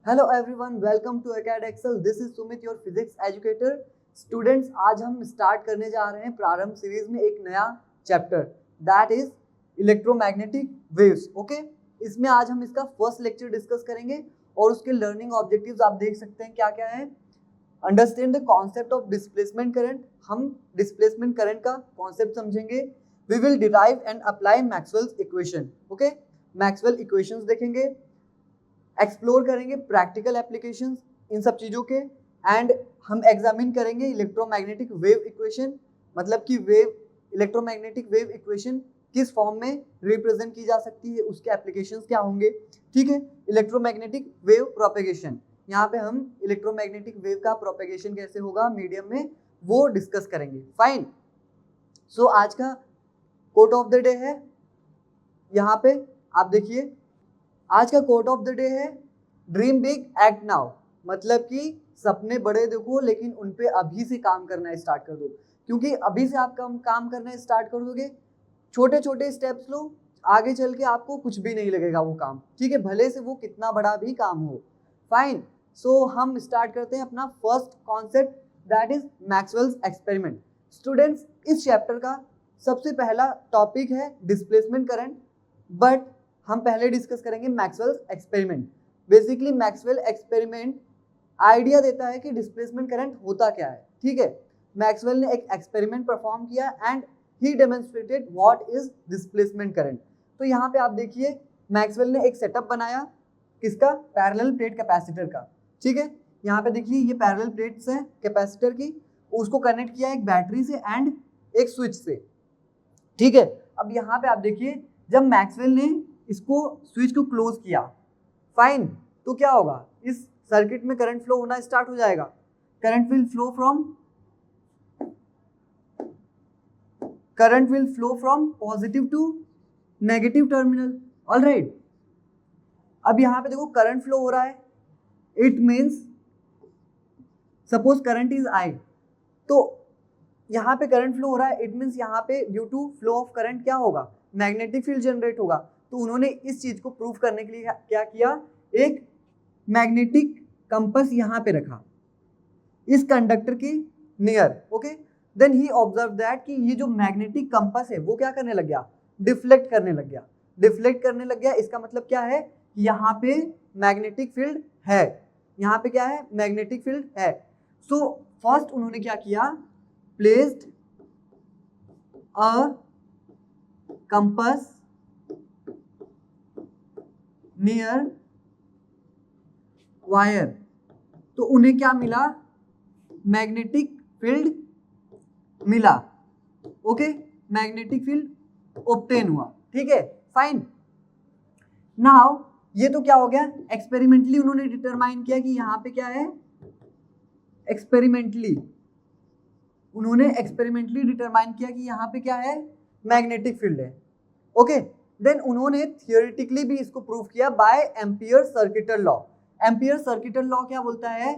Hello everyone, welcome to Acad Excel. This is Sumit, your physics educator. Students, आज हम start करने जा रहे हैं प्रारंभ सीरीज में एक नया chapter, that is electromagnetic waves. Okay, इसमें आज हम इसका फर्स्ट लेक्चर डिस्कस करेंगे और उसके लर्निंग ऑब्जेक्टिव्स आप देख सकते हैं क्या क्या है। Understand the concept of displacement current. हम डिस्प्लेसमेंट करंट का कॉन्सेप्ट समझेंगे। We will derive and apply Maxwell's equation. Okay, Maxwell equations देखेंगे, एक्सप्लोर करेंगे प्रैक्टिकल एप्लीकेशंस इन सब चीज़ों के, एंड हम एग्जामिन करेंगे इलेक्ट्रोमैग्नेटिक वेव इक्वेशन, मतलब कि इलेक्ट्रोमैग्नेटिक वेव इक्वेशन किस फॉर्म में रिप्रेजेंट की जा सकती है, उसके एप्लीकेशंस क्या होंगे। ठीक है, इलेक्ट्रोमैग्नेटिक वेव प्रोपेगेशन, यहाँ पे हम इलेक्ट्रोमैग्नेटिक वेव का प्रोपेगेशन कैसे होगा मीडियम में वो डिस्कस करेंगे। फाइन। सो आज का कोट ऑफ द डे है, यहाँ पे आप देखिए, आज का कोट ऑफ द डे है ड्रीम बिग एक्ट नाउ। मतलब कि सपने बड़े देखो लेकिन उन पे अभी से काम करना स्टार्ट कर दो, क्योंकि अभी से आप काम करना स्टार्ट कर दोगे, छोटे छोटे स्टेप्स लो, आगे चल के आपको कुछ भी नहीं लगेगा वो काम। ठीक है, भले से वो कितना बड़ा भी काम हो। फाइन। सो हम स्टार्ट करते हैं अपना first concept, that is Maxwell's experiment. Students, इस चैप्टर का सबसे पहला टॉपिक है डिस्प्लेसमेंट करंट, बट हम पहले डिस्कस करेंगे Maxwell's experiment. Basically Maxwell experiment idea देता है कि डिस्प्लेसमेंट करंट होता क्या है। ठीक है, मैक्सवेल ने एक एक्सपेरिमेंट परफॉर्म किया and he demonstrated what is displacement current. तो यहाँ पे आप देखिए, मैक्सवेल ने एक सेटअप बनाया, किसका? पैरेलल प्लेट कैपेसिटर का। ठीक है, यहाँ पे देखिए ये पैरेलल प्लेट्स हैं कैपेसिटर की, उसको कनेक्ट किया एक बैटरी से एंड एक स्विच से। ठीक है, अब यहाँ पे आप देखिए, जब मैक्सवेल ने इसको स्विच को क्लोज किया, फाइन, तो क्या होगा, इस सर्किट में करंट फ्लो होना स्टार्ट हो जाएगा। Current will flow from positive to negative terminal. Alright, अब यहाँ पे देखो करंट फ्लो हो रहा है, it means suppose current is I, तो यहाँ पे करंट फ्लो हो रहा है, इट मीन्स यहाँ पे due to flow of current क्या होगा, मैग्नेटिक फील्ड जनरेट होगा। तो उन्होंने इस चीज को प्रूव करने के लिए क्या किया, एक मैग्नेटिक कंपास यहाँ पे रखा इस कंडक्टर के near. Okay, then he observe that कि ये जो मैग्नेटिक कंपास है वो क्या करने लग गया, डिफ्लेक्ट करने लग गया। इसका मतलब क्या है, यहाँ पे मैग्नेटिक फील्ड है, यहाँ पे क्या है, मैग्नेटिक फील्ड है। सो फर्स्ट उन्होंने क्या किया, placed a compass near wire, तो उन्हें क्या मिला, मैग्नेटिक फील्ड मिला। ओके, मैग्नेटिक फील्ड ऑब्टेन हुआ। ठीक है, फाइन। नाउ ये तो क्या हो गया, एक्सपेरिमेंटली उन्होंने डिटरमाइन किया कि यहाँ पे क्या है, एक्सपेरिमेंटली डिटरमाइन किया कि यहाँ पे क्या है, मैग्नेटिक फील्ड है। ओके, देन उन्होंने थियोरेटिकली भी इसको प्रूव किया by Ampere circuital law. Ampere circuital law क्या बोलता है,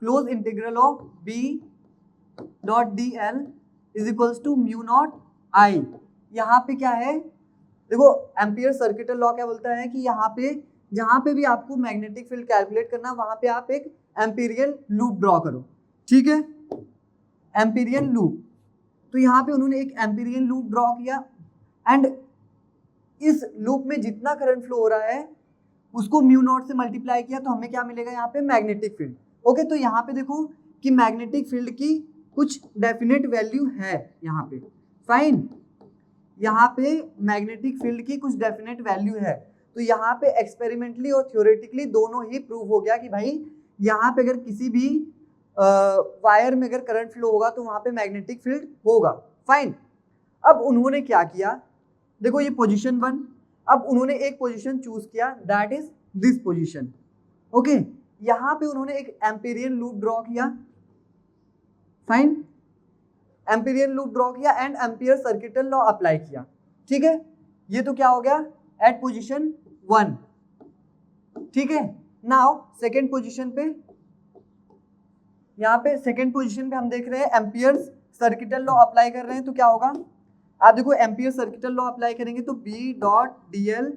close integral of B dot D L is equals to mu naught I. यहाँ पे क्या है, देखो एम्पियर सर्किटल लॉ क्या बोलता है कि यहाँ पे जहाँ पे भी आपको मैग्नेटिक फील्ड कैलकुलेट करना, वहां पे आप एक एम्पीरियन लूप ड्रॉ करो। ठीक है, एम्पीरियन लूप, तो यहाँ पे उन्होंने एक एम्पीरियन लूप ड्रॉ किया एंड इस लूप में जितना करंट फ्लो हो रहा है उसको म्यू नॉट से मल्टीप्लाई किया, तो हमें क्या मिलेगा यहाँ पे, मैग्नेटिक फील्ड। ओके, तो यहाँ पे देखो कि मैग्नेटिक फील्ड की कुछ डेफिनेट वैल्यू है यहाँ पे। फाइन, यहाँ पे मैग्नेटिक फील्ड की कुछ डेफिनेट वैल्यू है, तो यहाँ पे एक्सपेरिमेंटली और थ्योरेटिकली दोनों ही प्रूव हो गया कि भाई यहाँ पे अगर किसी भी वायर में अगर करंट फ्लो होगा तो वहां पे मैग्नेटिक फील्ड होगा। फाइन, अब उन्होंने क्या किया, देखो ये पोजीशन 1, अब उन्होंने एक पोजीशन चूज किया, that is this position. Okay, यहाँ पे उन्होंने एक एम्पीरियन लूप ड्रॉ किया। फाइन, एम्पीरियन लूप ड्रॉ किया and ampere circuital law apply किया। ठीक है, ये तो क्या हो गया, एट पोजीशन 1। ठीक है, नाउ सेकेंड पोजीशन पे, यहाँ पे सेकेंड पोजीशन पे हम देख रहे हैं एम्पियर सर्किटल लॉ अप्लाई कर रहे हैं, तो क्या होगा, आप देखो एम्पियर सर्किटल लॉ अप्लाई करेंगे तो B dot D L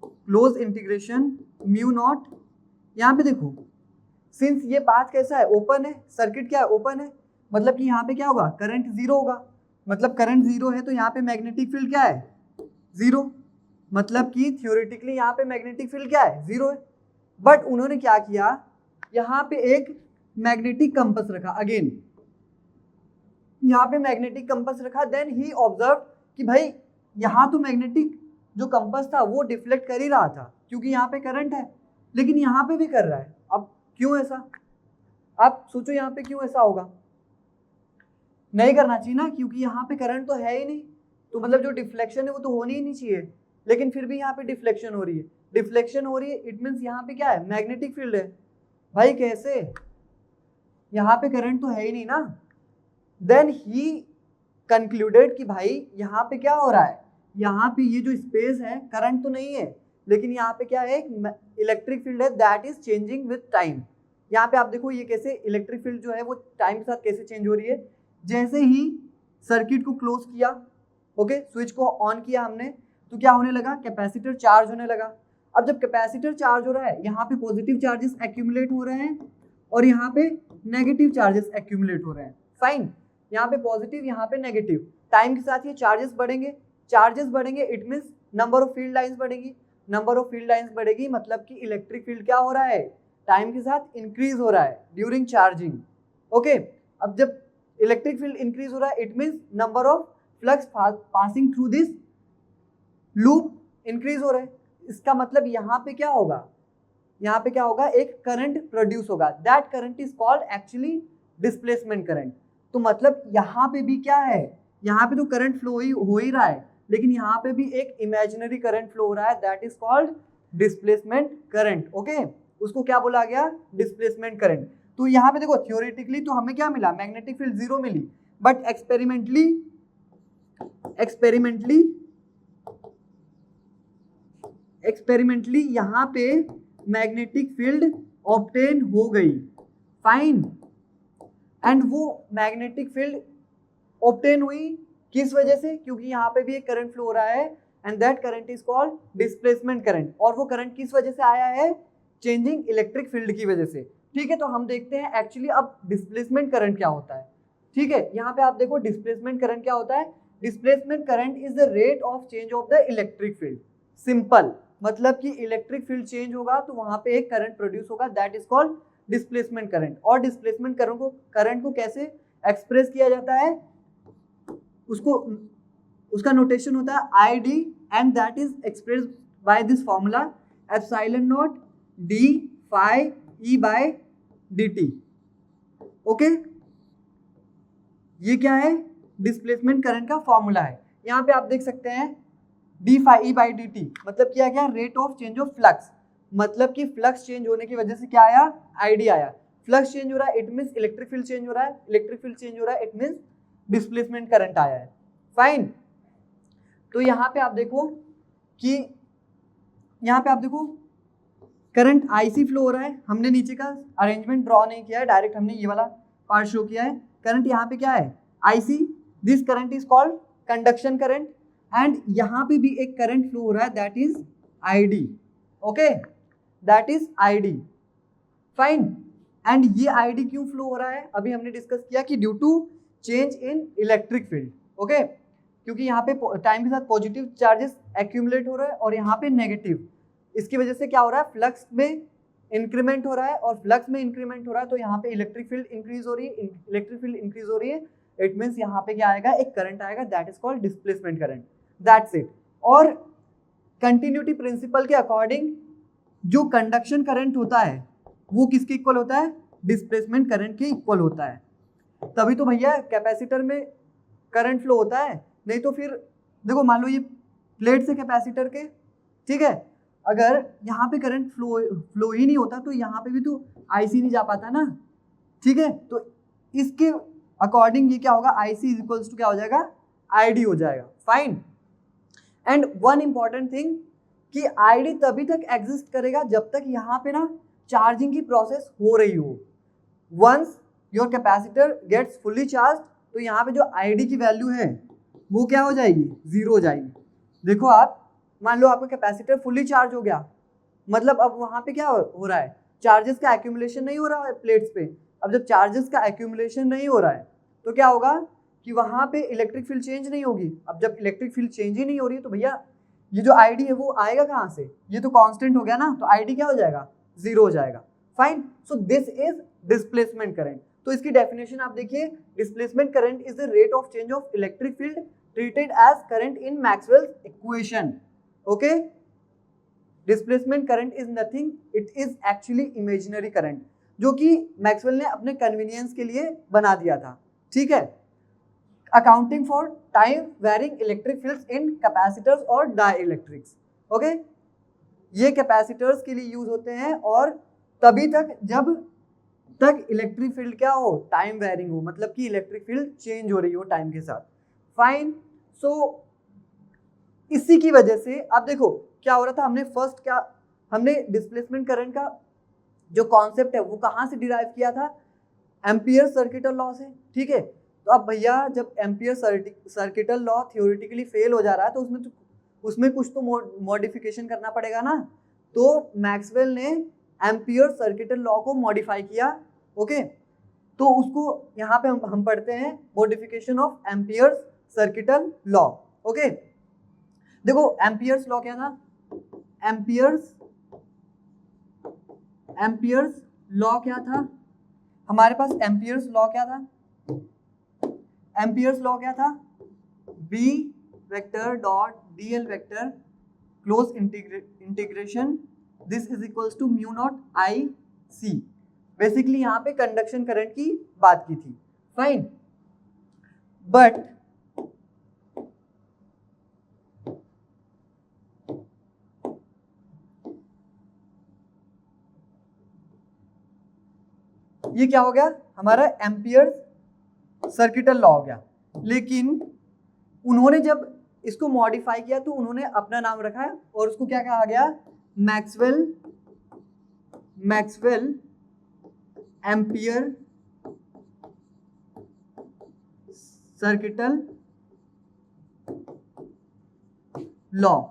close integration mu naught, यहाँ पे देखो, सिंस ये पाथ कैसा है, ओपन है, सर्किट क्या है, ओपन है, मतलब कि यहाँ पे क्या होगा, करंट जीरो होगा, मतलब करंट जीरो है तो यहाँ पे मैग्नेटिक फील्ड क्या है, जीरो, मतलब कि थ्योरेटिकली यहाँ पे मैग्नेटिक फील्ड क्या है, जीरो है। बट उन्होंने क्या किया, यहाँ पे एक मैग्नेटिक कंपास रखा, अगेन यहाँ पे मैग्नेटिक कंपास रखा, देन ही ऑब्जर्व कि भाई यहाँ तो मैग्नेटिक जो कंपास था वो डिफ्लेक्ट कर ही रहा था क्योंकि यहाँ पे करंट है, लेकिन यहाँ पे भी कर रहा है। अब क्यों ऐसा, आप सोचो यहाँ पे क्यों ऐसा होगा, नहीं करना चाहिए ना, क्योंकि यहाँ पे करंट तो है ही नहीं, तो मतलब जो डिफ्लेक्शन है वो तो होनी ही नहीं चाहिए, लेकिन फिर भी यहाँ पे डिफ्लेक्शन हो रही है, डिफ्लेक्शन हो रही है, इट मीन्स यहाँ पे क्या है, मैग्नेटिक फील्ड है। भाई कैसे, यहाँ पे करंट तो है ही नहीं ना। देन ही कंक्लूडेड कि भाई यहाँ पे क्या हो रहा है, यहाँ पे ये जो स्पेस है करंट तो नहीं है, लेकिन यहाँ पे क्या है, एक इलेक्ट्रिक फील्ड है that is changing with time. यहाँ पे आप देखो ये कैसे इलेक्ट्रिक फील्ड जो है वो टाइम के साथ कैसे चेंज हो रही है, जैसे ही सर्किट को क्लोज किया, ओके, स्विच को ऑन किया हमने, तो क्या होने लगा, कैपेसिटर चार्ज होने लगा। अब जब कैपेसिटर चार्ज हो रहा है, यहाँ पे पॉजिटिव चार्जेस एक्यूमुलेट हो रहे हैं और यहाँ पे नेगेटिव चार्जेस एक्यूमुलेट हो रहे हैं, फाइन, यहाँ पे पॉजिटिव, यहाँ पे नेगेटिव, टाइम के साथ ये चार्जेस बढ़ेंगे, चार्जेस बढ़ेंगे, it means number of field lines बढ़ेगी, नंबर ऑफ फील्ड लाइंस बढ़ेगी, मतलब कि इलेक्ट्रिक फील्ड क्या हो रहा है, टाइम के साथ इंक्रीज हो रहा है ड्यूरिंग चार्जिंग, ओके। अब जब इलेक्ट्रिक फील्ड इंक्रीज हो रहा है, it means number of flux passing through this loop increase हो रहा है, इसका मतलब यहाँ पे क्या होगा, यहाँ पे क्या होगा, एक करंट प्रोड्यूस होगा, that current is called actually displacement current. तो मतलब यहाँ पे भी क्या है, यहाँ पे तो करंट फ्लो हो ही रहा है, लेकिन यहाँ पे भी एक इमेजिनरी करंट फ्लो हो रहा है, that is called displacement current, okay, उसको क्या बोला गया, डिस्प्लेसमेंट करंट। तो यहाँ पे देखो थ्योरेटिकली तो हमें क्या मिला, मैग्नेटिक फील्ड जीरो मिली, बट एक्सपेरिमेंटली यहाँ पे मैग्नेटिक फील्ड ऑब्टेन हो गई, फाइन, एंड वो मैग्नेटिक फील्ड ऑब्टेन हुई किस वजह से, क्योंकि यहाँ पे भी एक करंट फ्लो हो रहा है, and that current is called displacement current, और वो करंट किस वजह से आया है, चेंजिंग इलेक्ट्रिक फील्ड की वजह से, ठीक है। तो हम देखते हैं एक्चुअली अब डिस्प्लेसमेंट करंट क्या होता है, ठीक है। यहाँ पे आप देखो डिस्प्लेसमेंट करंट क्या होता है, displacement current is the rate of change of the electric field, simple, मतलब कि इलेक्ट्रिक फील्ड चेंज होगा तो वहां पे एक करंट प्रोड्यूस होगा, that is called displacement current. और डिस्प्लेसमेंट करंट को कैसे एक्सप्रेस किया जाता है, उसका नोटेशन होता है I D, and that is expressed by this formula epsilon naught D phi E by D T, okay. ये क्या है, डिस्प्लेसमेंट करंट का फॉर्मूला है। यहाँ पे आप देख सकते हैं D phi E by D T, मतलब क्या क्या, rate of change of flux, मतलब कि फ्लक्स चेंज होने की वजह से क्या आया, आईडी आया, फ्लक्स चेंज हो रहा है it means electric field change हो रहा है, इलेक्ट्रिक फील्ड चेंज हो रहा है इट मींस डिस्प्लेसमेंट करंट आया है, फाइन। तो यहाँ पे आप देखो कि यहाँ पे आप देखो करंट आईसी फ्लो हो रहा है, हमने नीचे का अरेंजमेंट ड्रॉ नहीं किया है, डायरेक्ट हमने ये वाला पार्ट शो किया है। करंट यहाँ पे क्या है, IC, this current is called conduction current, and यहाँ पे भी एक करंट फ्लो हो रहा है, that is ID, okay, that is ID, fine. And ये आईडी क्यों फ्लो हो रहा है, अभी हमने डिस्कस किया कि due to change in electric field, okay, क्योंकि यहाँ पे टाइम के साथ पॉजिटिव चार्जेस एक्यूमुलेट हो रहा है और यहाँ पे नेगेटिव, इसकी वजह से क्या हो रहा है, फ्लक्स में इंक्रीमेंट हो रहा है, और फ्लक्स में इंक्रीमेंट हो रहा है तो यहाँ पे इलेक्ट्रिक फील्ड इंक्रीज हो रही है, इलेक्ट्रिक फील्ड इंक्रीज हो रही है, इट मीन्स यहाँ पे क्या आएगा, एक करंट आएगा, that is called displacement current, that's it. और कंटिन्यूटी प्रिंसिपल के अकॉर्डिंग जो कंडक्शन करंट होता है वो किसके इक्वल होता है, डिस्प्लेसमेंट करंट के इक्वल होता है, तभी तो भैया कैपेसिटर में करंट फ्लो होता है, नहीं तो फिर देखो मान लो ये प्लेट से कैपेसिटर के, ठीक है, अगर यहाँ पे करंट फ्लो ही नहीं होता तो यहाँ पे भी तो आईसी नहीं जा पाता ना, ठीक है। तो इसके अकॉर्डिंग ये क्या होगा, आईसी इज इक्वल्स टू क्या हो जाएगा, आईडी हो जाएगा, fine. And one important thing कि आईडी तभी तक एग्जिस्ट करेगा जब तक यहाँ पे ना चार्जिंग की प्रोसेस हो रही हो। Once your capacitor gets fully charge तो यहाँ पे जो आईडी की वैल्यू है वो क्या हो जाएगी, जीरो हो जाएगी। देखो आप मान लो आपका कैपेसिटर फुल्ली चार्ज हो गया, मतलब अब वहाँ पे क्या हो रहा है, चार्जेस का एक्यूमुलेशन नहीं हो रहा है प्लेट्स पे। अब जब चार्जेस का एक्यूमुलेशन नहीं हो रहा है तो क्या होगा कि वहां पे इलेक्ट्रिक फील्ड चेंज नहीं होगी। अब जब इलेक्ट्रिक फील्ड चेंज ही नहीं हो रही तो भैया ये जो आईडी है वो आएगा कहाँ से, ये तो कांस्टेंट हो गया ना, तो आईडी क्या हो जाएगा, जीरो हो जाएगा। Fine, so this is displacement current. तो इसकी डेफिनेशन आप देखिए, displacement current is the rate of change of electric field treated as current in Maxwell's equation. Okay, displacement current is nothing, it is actually imaginary current, जो कि Maxwell ने अपने convenience के लिए बना दिया था। ठीक है, accounting for time varying electric fields in capacitors और डाइइलेक्ट्रिक्स। ओके, ये कैपेसिटर्स के लिए यूज होते हैं और तभी तक जब तक इलेक्ट्रिक फील्ड क्या हो, टाइम वेरिंग हो, मतलब कि इलेक्ट्रिक फील्ड चेंज हो रही हो टाइम के साथ। फाइन, सो इसी की वजह से अब देखो क्या हो रहा था, हमने डिस्प्लेसमेंट करंट का जो कॉन्सेप्ट है वो कहाँ से डिराइव किया था, एम्पियर सर्किटल लॉ से। ठीक है, तो अब भैया जब ampere circuital law theoretically fail हो जा रहा है तो उसमें कुछ तो मॉडिफिकेशन करना पड़ेगा ना। तो मैक्सवेल ने एम्पियर सर्किटल लॉ को मॉडिफाई किया। ओके, तो उसको यहाँ पे हम पढ़ते हैं modification of ampere circuital law. Okay, देखो एम्पियर्स लॉ क्या था, एम्पियर्स लॉ क्या था हमारे पास, एम्पियर्स लॉ क्या था, एम्पियर्स लॉ क्या था, B vector dot dl vector close integration this is equals to mu naught I C. Basically यहाँ पे कंडक्शन करंट की बात की थी। फाइन, बट ये क्या हो गया, हमारा एम्पियर सर्किटल लॉ हो गया। लेकिन उन्होंने जब इसको मॉडिफाई किया तो उन्होंने अपना नाम रखा है और उसको क्या कहा गया, Maxwell Ampere circuital law.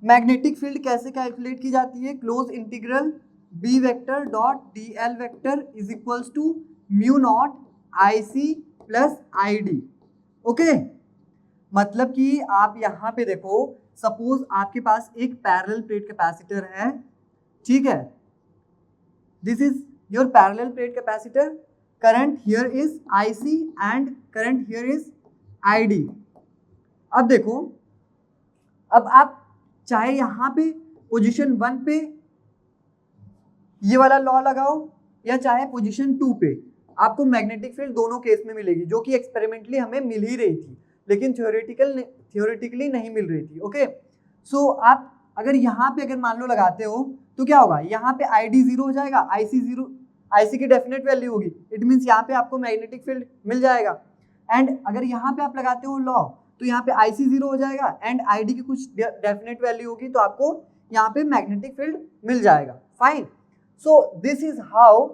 Magnetic field कैसे कैलकुलेट की जाती है, close integral B vector dot dl vector is equals to mu naught IC plus ID। Okay, मतलब कि आप यहाँ पे देखो, सपोज आपके पास एक पैरेलल प्लेट कैपेसिटर है। ठीक है, this is your parallel plate capacitor, current here is IC and current here is ID। अब देखो, अब आप चाहे यहाँ पे पोजीशन 1 पे ये वाला लॉ लगाओ या चाहे पोजीशन 2 पे, आपको मैग्नेटिक फील्ड दोनों केस में मिलेगी, जो कि एक्सपेरिमेंटली हमें मिल ही रही थी लेकिन थियोरेटिकली नहीं मिल रही थी। ओके, सो आप अगर यहाँ पे अगर मान लो लगाते हो तो क्या होगा, यहाँ पे ID 0 हो जाएगा, IC की डेफिनेट वैल्यू होगी, इट मीन्स यहाँ पे आपको मैग्नेटिक फील्ड मिल जाएगा। एंड अगर यहाँ पे आप लगाते हो लॉ तो यहाँ पे IC 0 हो जाएगा एंड ID की कुछ डेफिनेट वैल्यू होगी तो आपको यहाँ पे मैग्नेटिक फील्ड मिल जाएगा। Fine, so this is how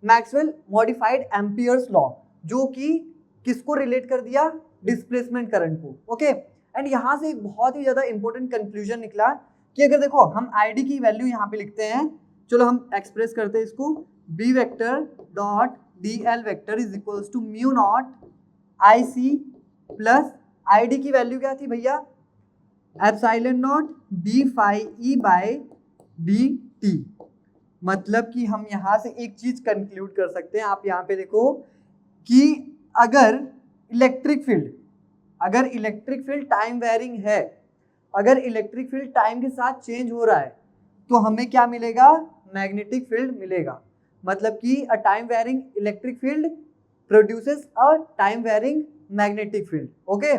Maxwell modified Ampere's law, जो कि किसको रिलेट कर दिया, डिस्प्लेसमेंट करंट को। ओके, एंड यहाँ से एक बहुत ही ज्यादा इंपॉर्टेंट कंक्लूजन निकला कि अगर देखो हम ID की वैल्यू यहाँ पे लिखते हैं, चलो हम एक्सप्रेस करते हैं इसको, B vector dot dl vector is equals to mu naught IC plus ID की वैल्यू क्या थी भैया, epsilon naught d phi e by dt। मतलब कि हम यहाँ से एक चीज कंक्लूड कर सकते हैं, आप यहाँ पे देखो कि अगर इलेक्ट्रिक फील्ड टाइम वेरिंग है, अगर इलेक्ट्रिक फील्ड टाइम के साथ चेंज हो रहा है तो हमें क्या मिलेगा, मैग्नेटिक फील्ड मिलेगा। मतलब कि a time varying electric field produces a time varying magnetic field. Okay,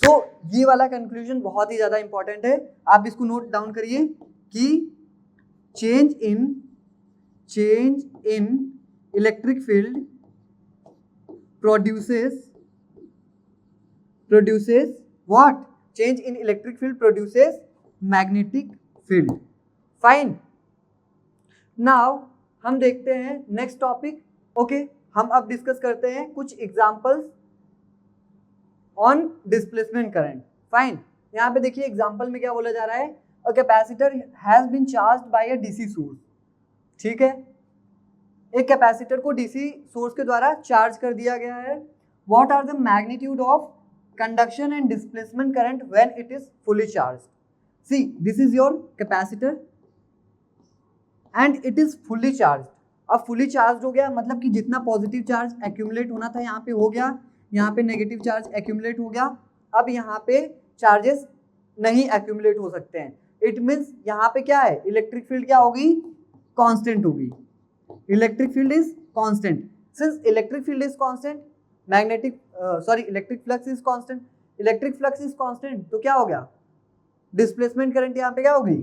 so ये वाला कंक्लूजन बहुत ही ज्यादा इंपॉर्टेंट है, आप इसको नोट डाउन करिए कि change in electric field produces what, change in electric field produces magnetic field। fine, now हम देखते हैं नेक्स्ट टॉपिक। ओके, हम अब डिस्कस करते हैं कुछ examples on displacement current. Fine, यहाँ पे देखिए एग्जांपल में क्या बोला जा रहा है, a capacitor has been charged by a DC source, ठीक है, एक कैपेसिटर को डीसी सोर्स के द्वारा चार्ज कर दिया गया है। What are the magnitude of conduction and displacement current when it is fully charged. See this is your capacitor and it is fully charge. अब फुली चार्ज हो गया मतलब कि जितना पॉजिटिव चार्ज एक्यूमुलेट होना था यहाँ पे हो गया, यहाँ पे नेगेटिव चार्ज एक्यूमुलेट हो गया। अब यहाँ पे चार्जेस नहीं एक्यूमुलेट हो सकते हैं। इट मीन्स यहाँ पे क्या है, इलेक्ट्रिक फील्ड क्या होगी, कांस्टेंट होगी। Electric field is constant. Since electric field is constant, magnetic electric flux is constant, electric flux is constant, तो क्या हो गया, डिस्प्लेसमेंट करंट यहाँ पे क्या होगी,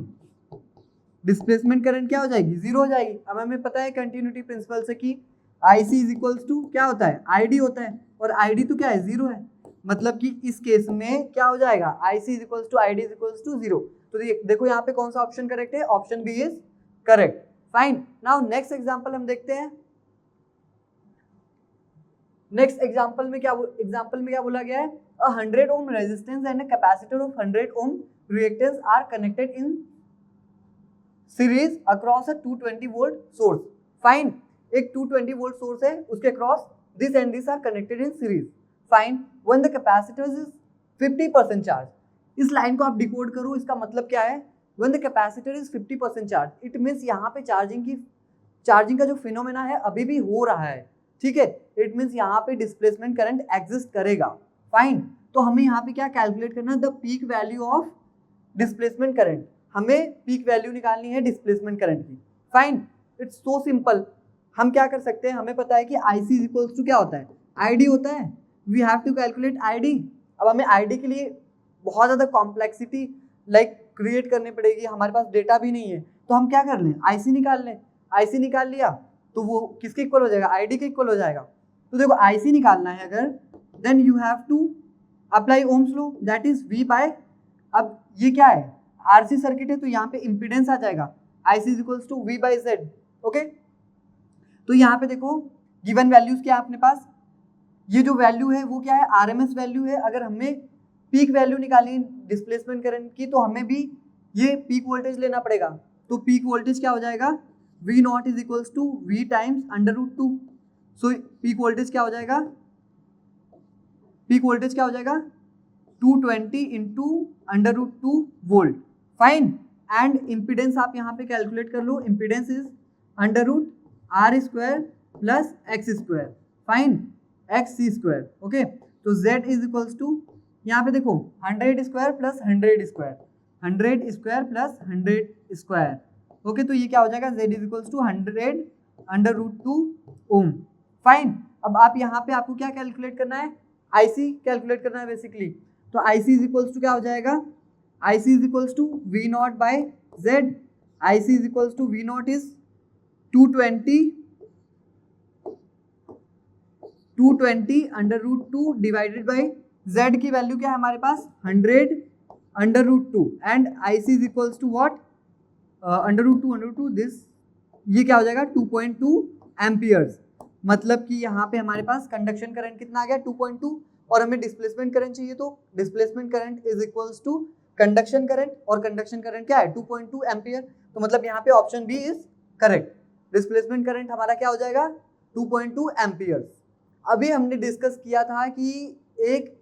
डिस्प्लेसमेंट करंट क्या हो जाएगी, जीरो हो जाएगी। अब हमें पता है कंटिन्यूटी प्रिंसिपल से कि IC इज इक्वल्स टू क्या होता है, ID होता है, और ID तो क्या है, जीरो है। मतलब कि इस केस में क्या हो जाएगा, IC is equals to ID is equals to zero. तो देखो यहाँ पे कौन सा ऑप्शन करेक्ट है, option B is correct. Fine, now next example हम देखते हैं। नेक्स्ट एग्जांपल में क्या बोला गया है, a 100 ohm resistance and a capacitor of 100 ohm reactance are connected in series across a 220 volt source. Fine, एक 220 वोल्ट सोर्स है, उसके across this and this are connected in series. Fine, when the capacitor is 50% charge. इस line को आप decode करो, इसका मतलब क्या है, when the capacitor is 50% charge, it means यहाँ पे चार्जिंग का जो फिनोमेना है अभी भी हो रहा है, ठीक है। इट मींस यहाँ पे डिस्प्लेसमेंट करंट एग्जिस्ट करेगा। फाइन, तो हमें यहाँ पे क्या कैलकुलेट करना है, the peak value of displacement current. हमें पीक वैल्यू निकालनी है डिस्प्लेसमेंट करंट की। Fine, it's so simple. हम क्या कर सकते हैं, हमें पता है कि IC इज इक्वल्स टू क्या होता है, ID होता है। We have to calculate ID। अब हमें ID के लिए बहुत ज़्यादा कॉम्प्लेक्सिटी क्रिएट करनी पड़ेगी, हमारे पास डेटा भी नहीं है, तो हम क्या कर लें, IC निकाल लें। IC निकाल लिया तो वो किसके इक्वल हो जाएगा, ID के इक्वल हो जाएगा। तो देखो IC निकालना है अगर, then you have to apply Ohm's law, that is V by, अब ये क्या है, RC सर्किट है, तो यहाँ पे इम्पीडेंस आ जाएगा, IC is equals to V by Z। Okay, तो यहाँ पे देखो गिवन वैल्यूज क्या है अपने पास, ये जो वैल्यू है वो क्या है, RMS वैल्यू है। अगर हमें पीक वैल्यू निकालनी डिस्प्लेसमेंट करंट की, तो हमें भी ये पीक वोल्टेज लेना पड़ेगा। तो पीक वोल्टेज क्या हो जाएगा, V naught is equals to V times √2। So peak voltage क्या हो जाएगा, 220 into √2 volt. Fine, and impedance आप यहाँ पे कैलकुलेट कर लो, impedance is √R² plus X²। Fine, XC²। Okay, तो Z इज इक्वल्स टू, यहाँ पे देखो 100² प्लस 100², 100² प्लस 100²। ओके, तो ये क्या हो जाएगा, Z is equals to 100 √2 ohm. Fine, अब आप यहाँ पे आपको क्या कैलकुलेट करना है, IC कैलकुलेट करना है बेसिकली। तो IC इज इक्वल्स टू क्या हो जाएगा, IC is equals to V naught by Z। IC is equals to V naught is 220 √2 divided by Z की वैल्यू क्या है हमारे पास, 100 √2, and IC is equals to what, √2 this, ये क्या हो जाएगा 2.2 एम्पियर्स। मतलब कि यहाँ पे हमारे पास कंडक्शन करंट कितना आ गया, 2.2, और हमें डिस्प्लेसमेंट करंट चाहिए, तो displacement current is equals to conduction current, और कंडक्शन करंट क्या है 2.2 एम्पियर। तो मतलब यहाँ पे option B is correct. Displacement current हमारा क्या हो जाएगा, 2.2 एम्पियर्स। अभी हमने डिस्कस किया था कि एक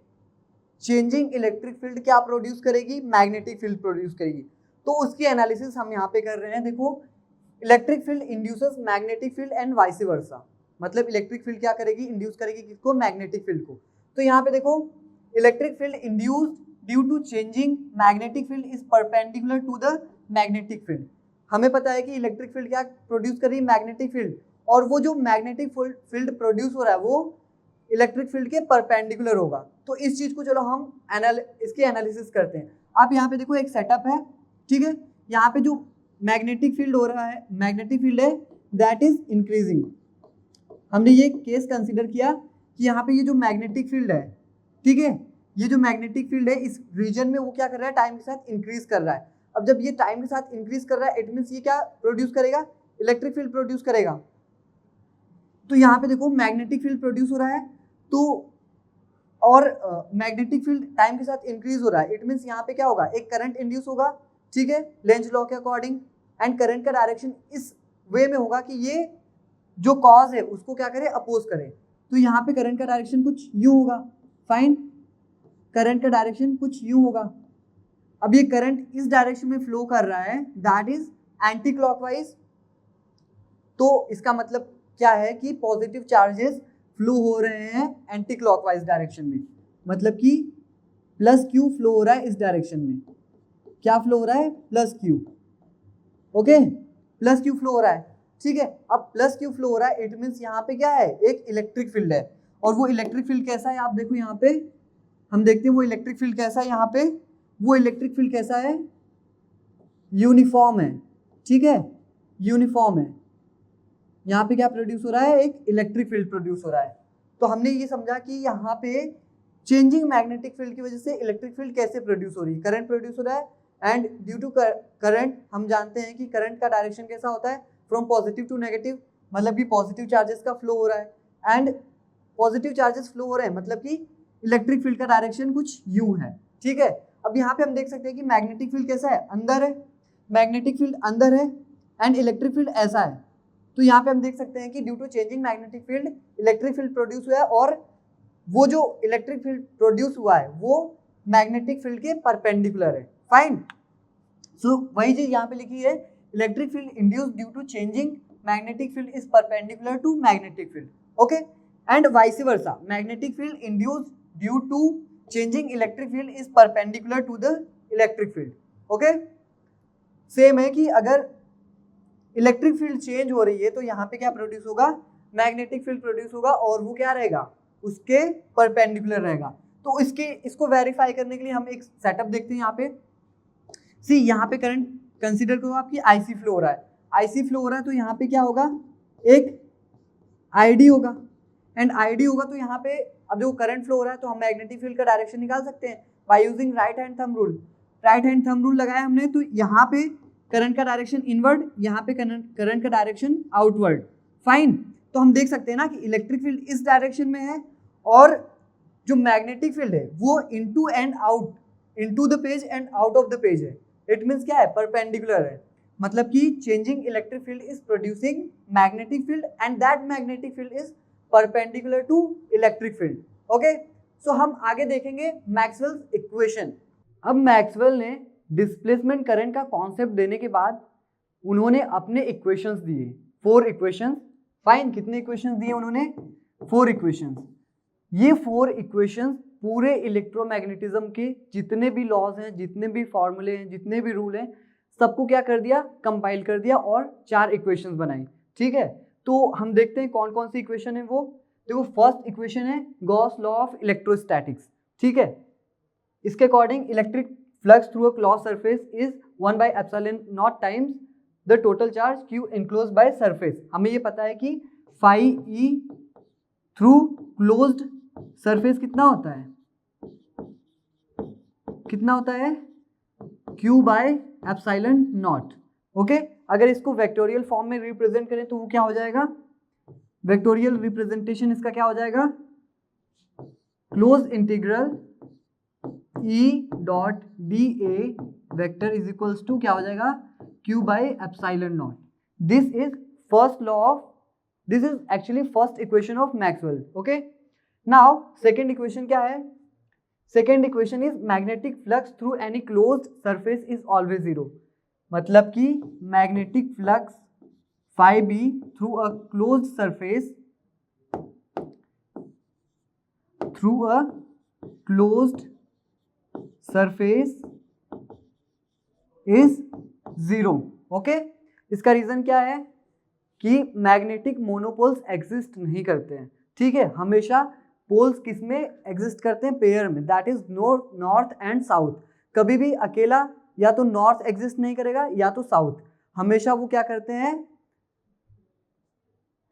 चेंजिंग इलेक्ट्रिक फील्ड क्या प्रोड्यूस करेगी, मैग्नेटिक फील्ड प्रोड्यूस करेगी। तो उसकी एनालिसिस हम यहाँ पे कर रहे हैं। देखो, electric field induces magnetic field and vice वर्सा। मतलब इलेक्ट्रिक फील्ड क्या करेगी, इंड्यूस करेगी किसको, मैग्नेटिक फील्ड को। तो यहाँ पे देखो, electric field induced due to changing magnetic field is perpendicular to the magnetic field. हमें पता है कि इलेक्ट्रिक फील्ड क्या प्रोड्यूस कर रही है, मैग्नेटिक फील्ड, और वो जो मैग्नेटिक फील्ड प्रोड्यूस हो रहा है वो इलेक्ट्रिक फील्ड के परपेंडिकुलर होगा। तो इस चीज को चलो हम इसकी एनालिसिस करते हैं। आप यहाँ पे देखो एक सेटअप है, ठीक है, यहाँ पे जो मैग्नेटिक फील्ड हो रहा है, मैग्नेटिक फील्ड है दैट इज इंक्रीजिंग। हमने ये केस कंसीडर किया कि यहाँ पे ये जो मैग्नेटिक फील्ड है, ठीक है, ये जो मैग्नेटिक फील्ड है इस रीजन में वो क्या कर रहा है, टाइम के साथ इंक्रीज कर रहा है। अब जब ये टाइम के साथ इंक्रीज कर रहा है, इट मींस ये क्या प्रोड्यूस करेगा, इलेक्ट्रिक फील्ड प्रोड्यूस करेगा। तो यहाँ पे देखो मैग्नेटिक फील्ड प्रोड्यूस हो रहा है, तो और मैग्नेटिक फील्ड टाइम के साथ इंक्रीज हो रहा है, इट मींस यहाँ पे क्या होगा, एक करंट इंड्यूस होगा, ठीक है, लेंज लॉ के अकॉर्डिंग। एंड करंट का डायरेक्शन इस वे में होगा कि ये जो कॉज है उसको क्या करे, अपोज करे। तो यहाँ पे करंट का डायरेक्शन कुछ यूं होगा, फाइन, करंट का डायरेक्शन कुछ यूं होगा। अब ये करंट इस डायरेक्शन में फ्लो कर रहा है, दैट इज एंटी क्लॉकवाइज। तो इसका मतलब क्या है कि पॉजिटिव चार्जेस फ्लो हो रहे हैं एंटी क्लॉकवाइज डायरेक्शन में, मतलब कि प्लस क्यू फ्लो हो रहा है इस डायरेक्शन में। क्या फ्लो हो रहा है, plus Q, okay, plus Q flow हो रहा है, ठीक है। अब प्लस क्यू फ्लो हो रहा है, इट मीन्स यहाँ पे क्या है, एक इलेक्ट्रिक फील्ड है। और वो इलेक्ट्रिक फील्ड कैसा है, आप देखो यहाँ पे, हम देखते हैं वो इलेक्ट्रिक फील्ड कैसा है। यहाँ पे वो इलेक्ट्रिक फील्ड कैसा है, यूनिफॉर्म है, ठीक है, यूनिफॉर्म है। यहाँ पे क्या प्रोड्यूस हो रहा है, एक इलेक्ट्रिक फील्ड प्रोड्यूस हो रहा है। तो हमने ये समझा कि यहाँ पे चेंजिंग मैग्नेटिक फील्ड की वजह से इलेक्ट्रिक फील्ड कैसे प्रोड्यूस हो रही है, करंट प्रोड्यूस हो रहा है। एंड ड्यू टू करंट हम जानते हैं कि करंट का डायरेक्शन कैसा होता है, फ्रॉम पॉजिटिव टू नेगेटिव, मतलब कि पॉजिटिव चार्जेस का फ्लो हो रहा है। एंड पॉजिटिव चार्जेस फ्लो हो रहे हैं मतलब कि इलेक्ट्रिक फील्ड का डायरेक्शन कुछ यूं है, ठीक है। अब यहाँ पे हम देख सकते हैं कि मैग्नेटिक फील्ड कैसा है, अंदर है, मैग्नेटिक फील्ड अंदर है, एंड इलेक्ट्रिक फील्ड ऐसा है। तो यहाँ पे हम देख सकते हैं कि due to changing magnetic field electric field produce हुआ है, और वो जो इलेक्ट्रिक फील्ड प्रोड्यूस हुआ है वो मैग्नेटिक फील्ड के परपेंडिकुलर है, फाइन। सो वही चीज यहाँ पे लिखी है, electric field induce due to changing magnetic field is perpendicular to magnetic field, okay. And vice versa, magnetic field induce due to changing electric field is perpendicular to the electric field, okay. Same है कि अगर electric field change हो रही है तो यहाँ पे क्या प्रोड्यूस होगा, मैग्नेटिक फील्ड प्रोड्यूस होगा, और वो क्या रहेगा, उसके परपेंडिकुलर रहेगा। तो इसको वेरीफाई करने के लिए हम एक सेटअप देखते हैं। यहाँ पे सी, यहाँ पे करंट कंसीडर करो आपकी आईसी फ्लो हो रहा है, आईसी फ्लो हो रहा है, तो यहाँ पे क्या होगा, एक आईडी होगा। एंड आईडी होगा तो यहाँ पे अब जो करंट फ्लो हो रहा है तो हम मैग्नेटिक फील्ड का डायरेक्शन निकाल सकते हैं by using right hand thumb rule. Right hand thumb rule लगाया हमने, तो यहाँ पे करंट का डायरेक्शन इनवर्ड, यहाँ पे करंट का डायरेक्शन आउटवर्ड, फाइन। तो हम देख सकते हैं ना कि इलेक्ट्रिक फील्ड इस डायरेक्शन में है, और जो मैग्नेटिक फील्ड है वो into and out, into the page and out of the page है। इट मीन्स क्या है, परपेंडिकुलर है, मतलब कि changing electric field is producing magnetic field, and that magnetic field is perpendicular to electric field, okay. So हम आगे देखेंगे Maxwell's equation. अब मैक्सवेल ने डिस्प्लेसमेंट करंट का कॉन्सेप्ट देने के बाद उन्होंने अपने इक्वेशंस दिए, 4 इक्वेशंस, फाइन। कितने इक्वेशंस दिए उन्होंने, 4 इक्वेशंस। ये 4 इक्वेशंस पूरे इलेक्ट्रोमैग्नेटिज्म के जितने भी लॉज हैं, जितने भी फॉर्मूले हैं, जितने भी रूल हैं, सबको क्या कर दिया, कंपाइल कर दिया और 4 इक्वेशंस बनाई, ठीक है। तो हम देखते हैं कौन कौन सी इक्वेशन है वो। देखो, फर्स्ट इक्वेशन है गॉस लॉ ऑफ इलेक्ट्रोस्टैटिक्स, ठीक है। इसके according electric flux through a close surface is 1/ε0 times the total charge Q enclosed by surface. हमें ये पता है कि phi E through closed surface कितना होता है, कितना होता है, Q/ε0, ओके। अगर इसको वेक्टोरियल फॉर्म में रिप्रेजेंट करें तो वो क्या हो जाएगा, वेक्टोरियल रिप्रेजेंटेशन इसका क्या हो जाएगा, close integral E.dA vector is equals to क्या हो जाएगा, Q/ε0। This is first law of, this is actually first equation of Maxwell, okay. Now second equation क्या है, second equation is magnetic flux through any closed surface is always zero, मतलब कि magnetic flux phi b through a closed surface, through a closed surface is zero, okay. इसका reason क्या है कि magnetic monopoles exist नहीं करते हैं, ठीक है। हमेशा पोल्स किस में एग्जिस्ट करते हैं, पेयर में, that is north and south. कभी भी अकेला या तो नॉर्थ एग्जिस्ट नहीं करेगा या तो साउथ, हमेशा वो क्या करते हैं,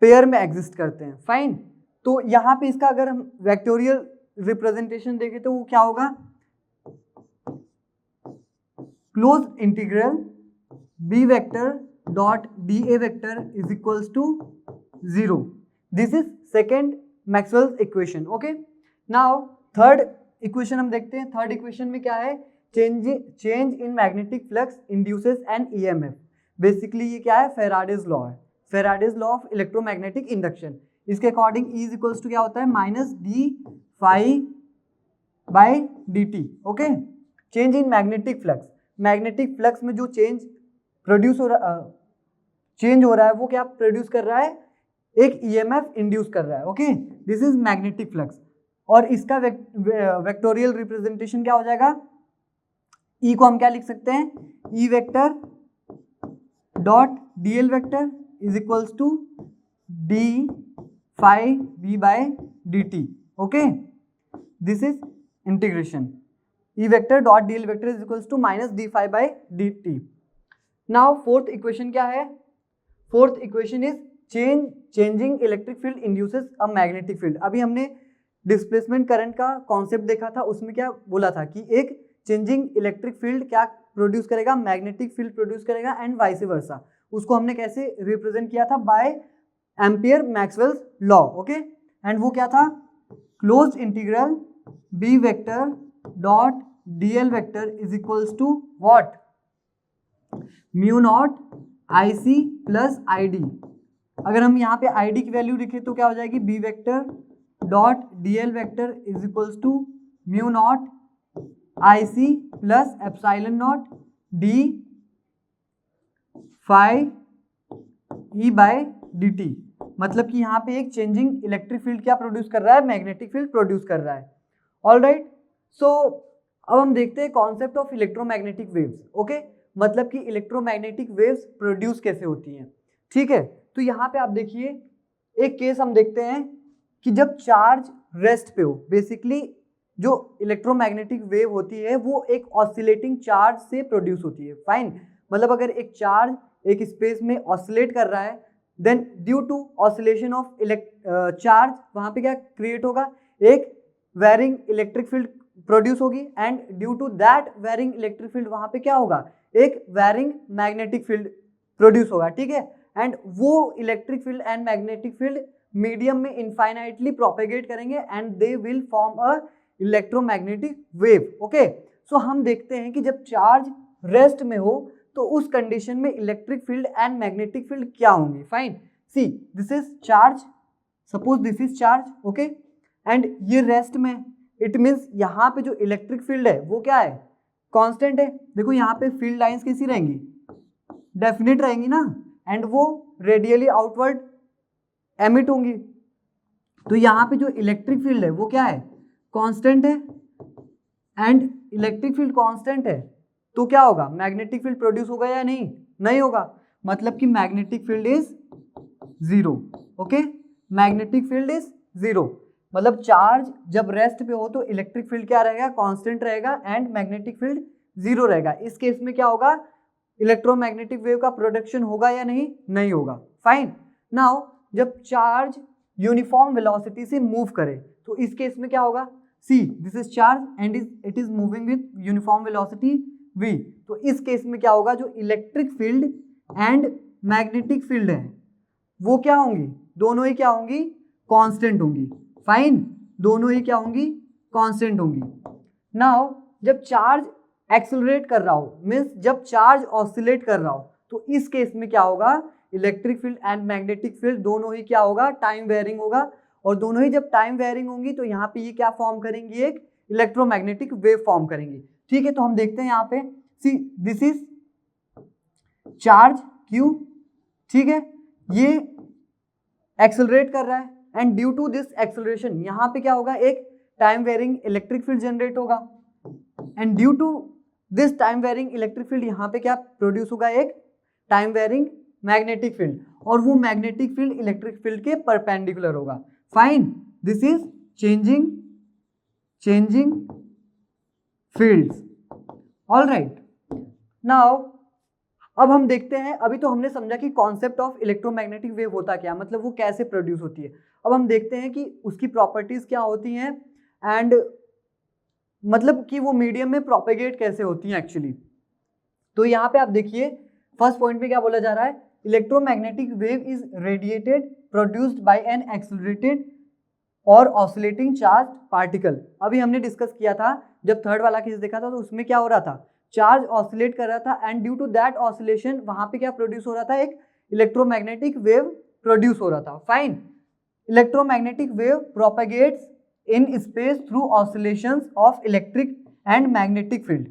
पेयर में एग्जिस्ट करते हैं, फाइन। तो यहाँ पे इसका अगर हम वेक्टोरियल रिप्रेजेंटेशन देखें तो वो क्या होगा, close integral B vector dot DA vector is equals to 0। This is second Maxwell's equation, okay. Now third equation हम देखते हैं। थर्ड इक्वेशन में क्या है change in magnetic flux induces an EMF. Basically ये क्या है, फेराडेज लॉ है, Faraday's law of electromagnetic induction. इसके according E is equals to क्या होता है, minus D phi by D T. Okay, change in magnetic flux, magnetic flux में जो चेंज प्रोड्यूस हो रहा चेंज हो रहा है वो क्या प्रोड्यूस कर रहा है, एक ईएमएफ इंड्यूस कर रहा है। Okay, this is magnetic flux. और इसका वेक्टोरियल रिप्रेजेंटेशन क्या हो जाएगा, ई को हम क्या लिख सकते हैं, E vector dot D L vector is equals to D phi B by D T. Okay, this is integration, E vector dot D L vector is equals to minus D phi by D T. Now fourth equation क्या है, fourth equation is changing electric field induces a magnetic field. अभी हमने displacement current का concept देखा था, उसमें क्या बोला था कि एक चेंजिंग इलेक्ट्रिक फील्ड क्या प्रोड्यूस करेगा, मैग्नेटिक फील्ड प्रोड्यूस करेगा एंड वाइस वर्सा। उसको हमने कैसे रिप्रेजेंट किया था, by Ampere Maxwell's law. Okay, and वो क्या था, closed integral B vector dot D L vector is equals to what, mu naught I C plus I D. अगर हम यहाँ पे आई डी की वैल्यू लिखें तो क्या हो जाएगी, B vector dot D L vector is equals to mu naught I C plus epsilon naught D phi E by D T. मतलब कि यहाँ पे एक चेंजिंग इलेक्ट्रिक फील्ड क्या प्रोड्यूस कर रहा है, मैग्नेटिक फील्ड प्रोड्यूस कर रहा है। ऑलराइट, सो अब हम देखते हैं concept of electromagnetic waves. Okay, मतलब कि इलेक्ट्रोमैग्नेटिक वेव्स प्रोड्यूस कैसे होती हैं। ठीक है, तो यहाँ पे आप देखिए एक केस हम देखते हैं कि जब चार्ज रेस्ट पे हो, बेसिकली जो इलेक्ट्रोमैग्नेटिक वेव होती है वो एक ऑसिलेटिंग चार्ज से प्रोड्यूस होती है। फाइन, मतलब अगर एक चार्ज एक स्पेस में ऑसिलेट कर रहा है, then due to oscillation of charge वहाँ पे क्या क्रिएट होगा, एक वेरिंग इलेक्ट्रिक फील्ड प्रोड्यूस होगी and due to that varying electric field वहाँ पे क्या होगा, एक वेरिंग मैग्नेटिक फील्ड प्रोड्यूस होगा। ठीक है, एंड वो electric field and magnetic field medium में इनफाइनाइटली प्रोपेगेट करेंगे and they will form a electromagnetic wave. Okay, so हम देखते हैं कि जब चार्ज रेस्ट में हो तो उस कंडीशन में electric field and magnetic field क्या होंगे। Fine, C this is charge, suppose this is charge. Okay, and ये रेस्ट में, इट मीन्स यहाँ पे जो इलेक्ट्रिक फील्ड है वो क्या है, कांस्टेंट है। देखो यहाँ पे फील्ड लाइंस कैसी रहेंगी, डेफिनेट रहेंगी ना, एंड वो रेडियली आउटवर्ड एमिट होंगी। तो यहाँ पे जो इलेक्ट्रिक फील्ड है वो क्या है, कांस्टेंट है, एंड इलेक्ट्रिक फील्ड कांस्टेंट है तो क्या होगा, मैग्नेटिक फील्ड प्रोड्यूस होगा या नहीं, नहीं होगा। मतलब कि magnetic field is zero. Okay, magnetic field is zero, मतलब चार्ज जब रेस्ट पे हो तो इलेक्ट्रिक फील्ड क्या रहेगा, कांस्टेंट रहेगा एंड मैग्नेटिक फील्ड जीरो रहेगा। इस केस में क्या होगा, इलेक्ट्रोमैग्नेटिक वेव का प्रोडक्शन होगा या नहीं, नहीं होगा। फाइन, नाउ जब चार्ज यूनिफॉर्म वेलोसिटी से मूव करे तो इस केस में क्या होगा, सी this is charge and it is moving with uniform velocity v। तो इस केस में क्या होगा, जो electric field and magnetic field है वो क्या होंगी, दोनों ही क्या होंगी, कांस्टेंट होंगी। फाइन, दोनों ही क्या होंगी, कांस्टेंट होंगी। नाउ जब चार्ज एक्सेलरेट कर रहा हो, मीन्स जब चार्ज ऑसिलेट कर रहा हो, तो इस केस में क्या होगा, electric field and magnetic field दोनों ही क्या होगा, टाइम वेयरिंग होगा। और दोनों ही जब टाइम वेयरिंग होंगी तो यहाँ पे ये क्या फॉर्म करेंगी, एक इलेक्ट्रोमैग्नेटिक वेव फॉर्म करेंगी। ठीक है, तो हम देखते हैं यहाँ पे, see this is charge Q। ठीक है, ये एक्सेलरेट कर रहा है and due to this acceleration यहाँ पे क्या होगा, एक time varying electric field generate होगा and due to this time varying electric field यहाँ पे क्या प्रोड्यूस होगा, एक टाइम वेयरिंग मैग्नेटिक फील्ड, और वो मैग्नेटिक फील्ड इलेक्ट्रिक फील्ड के परपेंडिकुलर होगा। Fine, this is changing fields. Alright, now अब हम देखते हैं, अभी तो हमने समझा कि कॉन्सेप्ट ऑफ इलेक्ट्रोमैग्नेटिक वेव होता क्या, मतलब वो कैसे प्रोड्यूस होती है। अब हम देखते हैं कि उसकी प्रॉपर्टीज क्या होती हैं एंड मतलब कि वो मीडियम में प्रोपेगेट कैसे होती हैं एक्चुअली। तो यहाँ पे आप देखिए फर्स्ट पॉइंट पे क्या बोला जा रहा है, electromagnetic wave is radiated produced by N accelerated और ऑसिलेटिंग चार्ज पार्टिकल। अभी हमने डिस्कस किया था जब थर्ड वाला केस देखा था तो उसमें क्या हो रहा था, चार्ज ऑसिलेट कर रहा था and due to that oscillation वहां पे क्या प्रोड्यूस हो रहा था, एक इलेक्ट्रोमैग्नेटिक वेव प्रोड्यूस हो रहा था। Fine, electromagnetic wave propagates in space through oscillations of electric and magnetic field.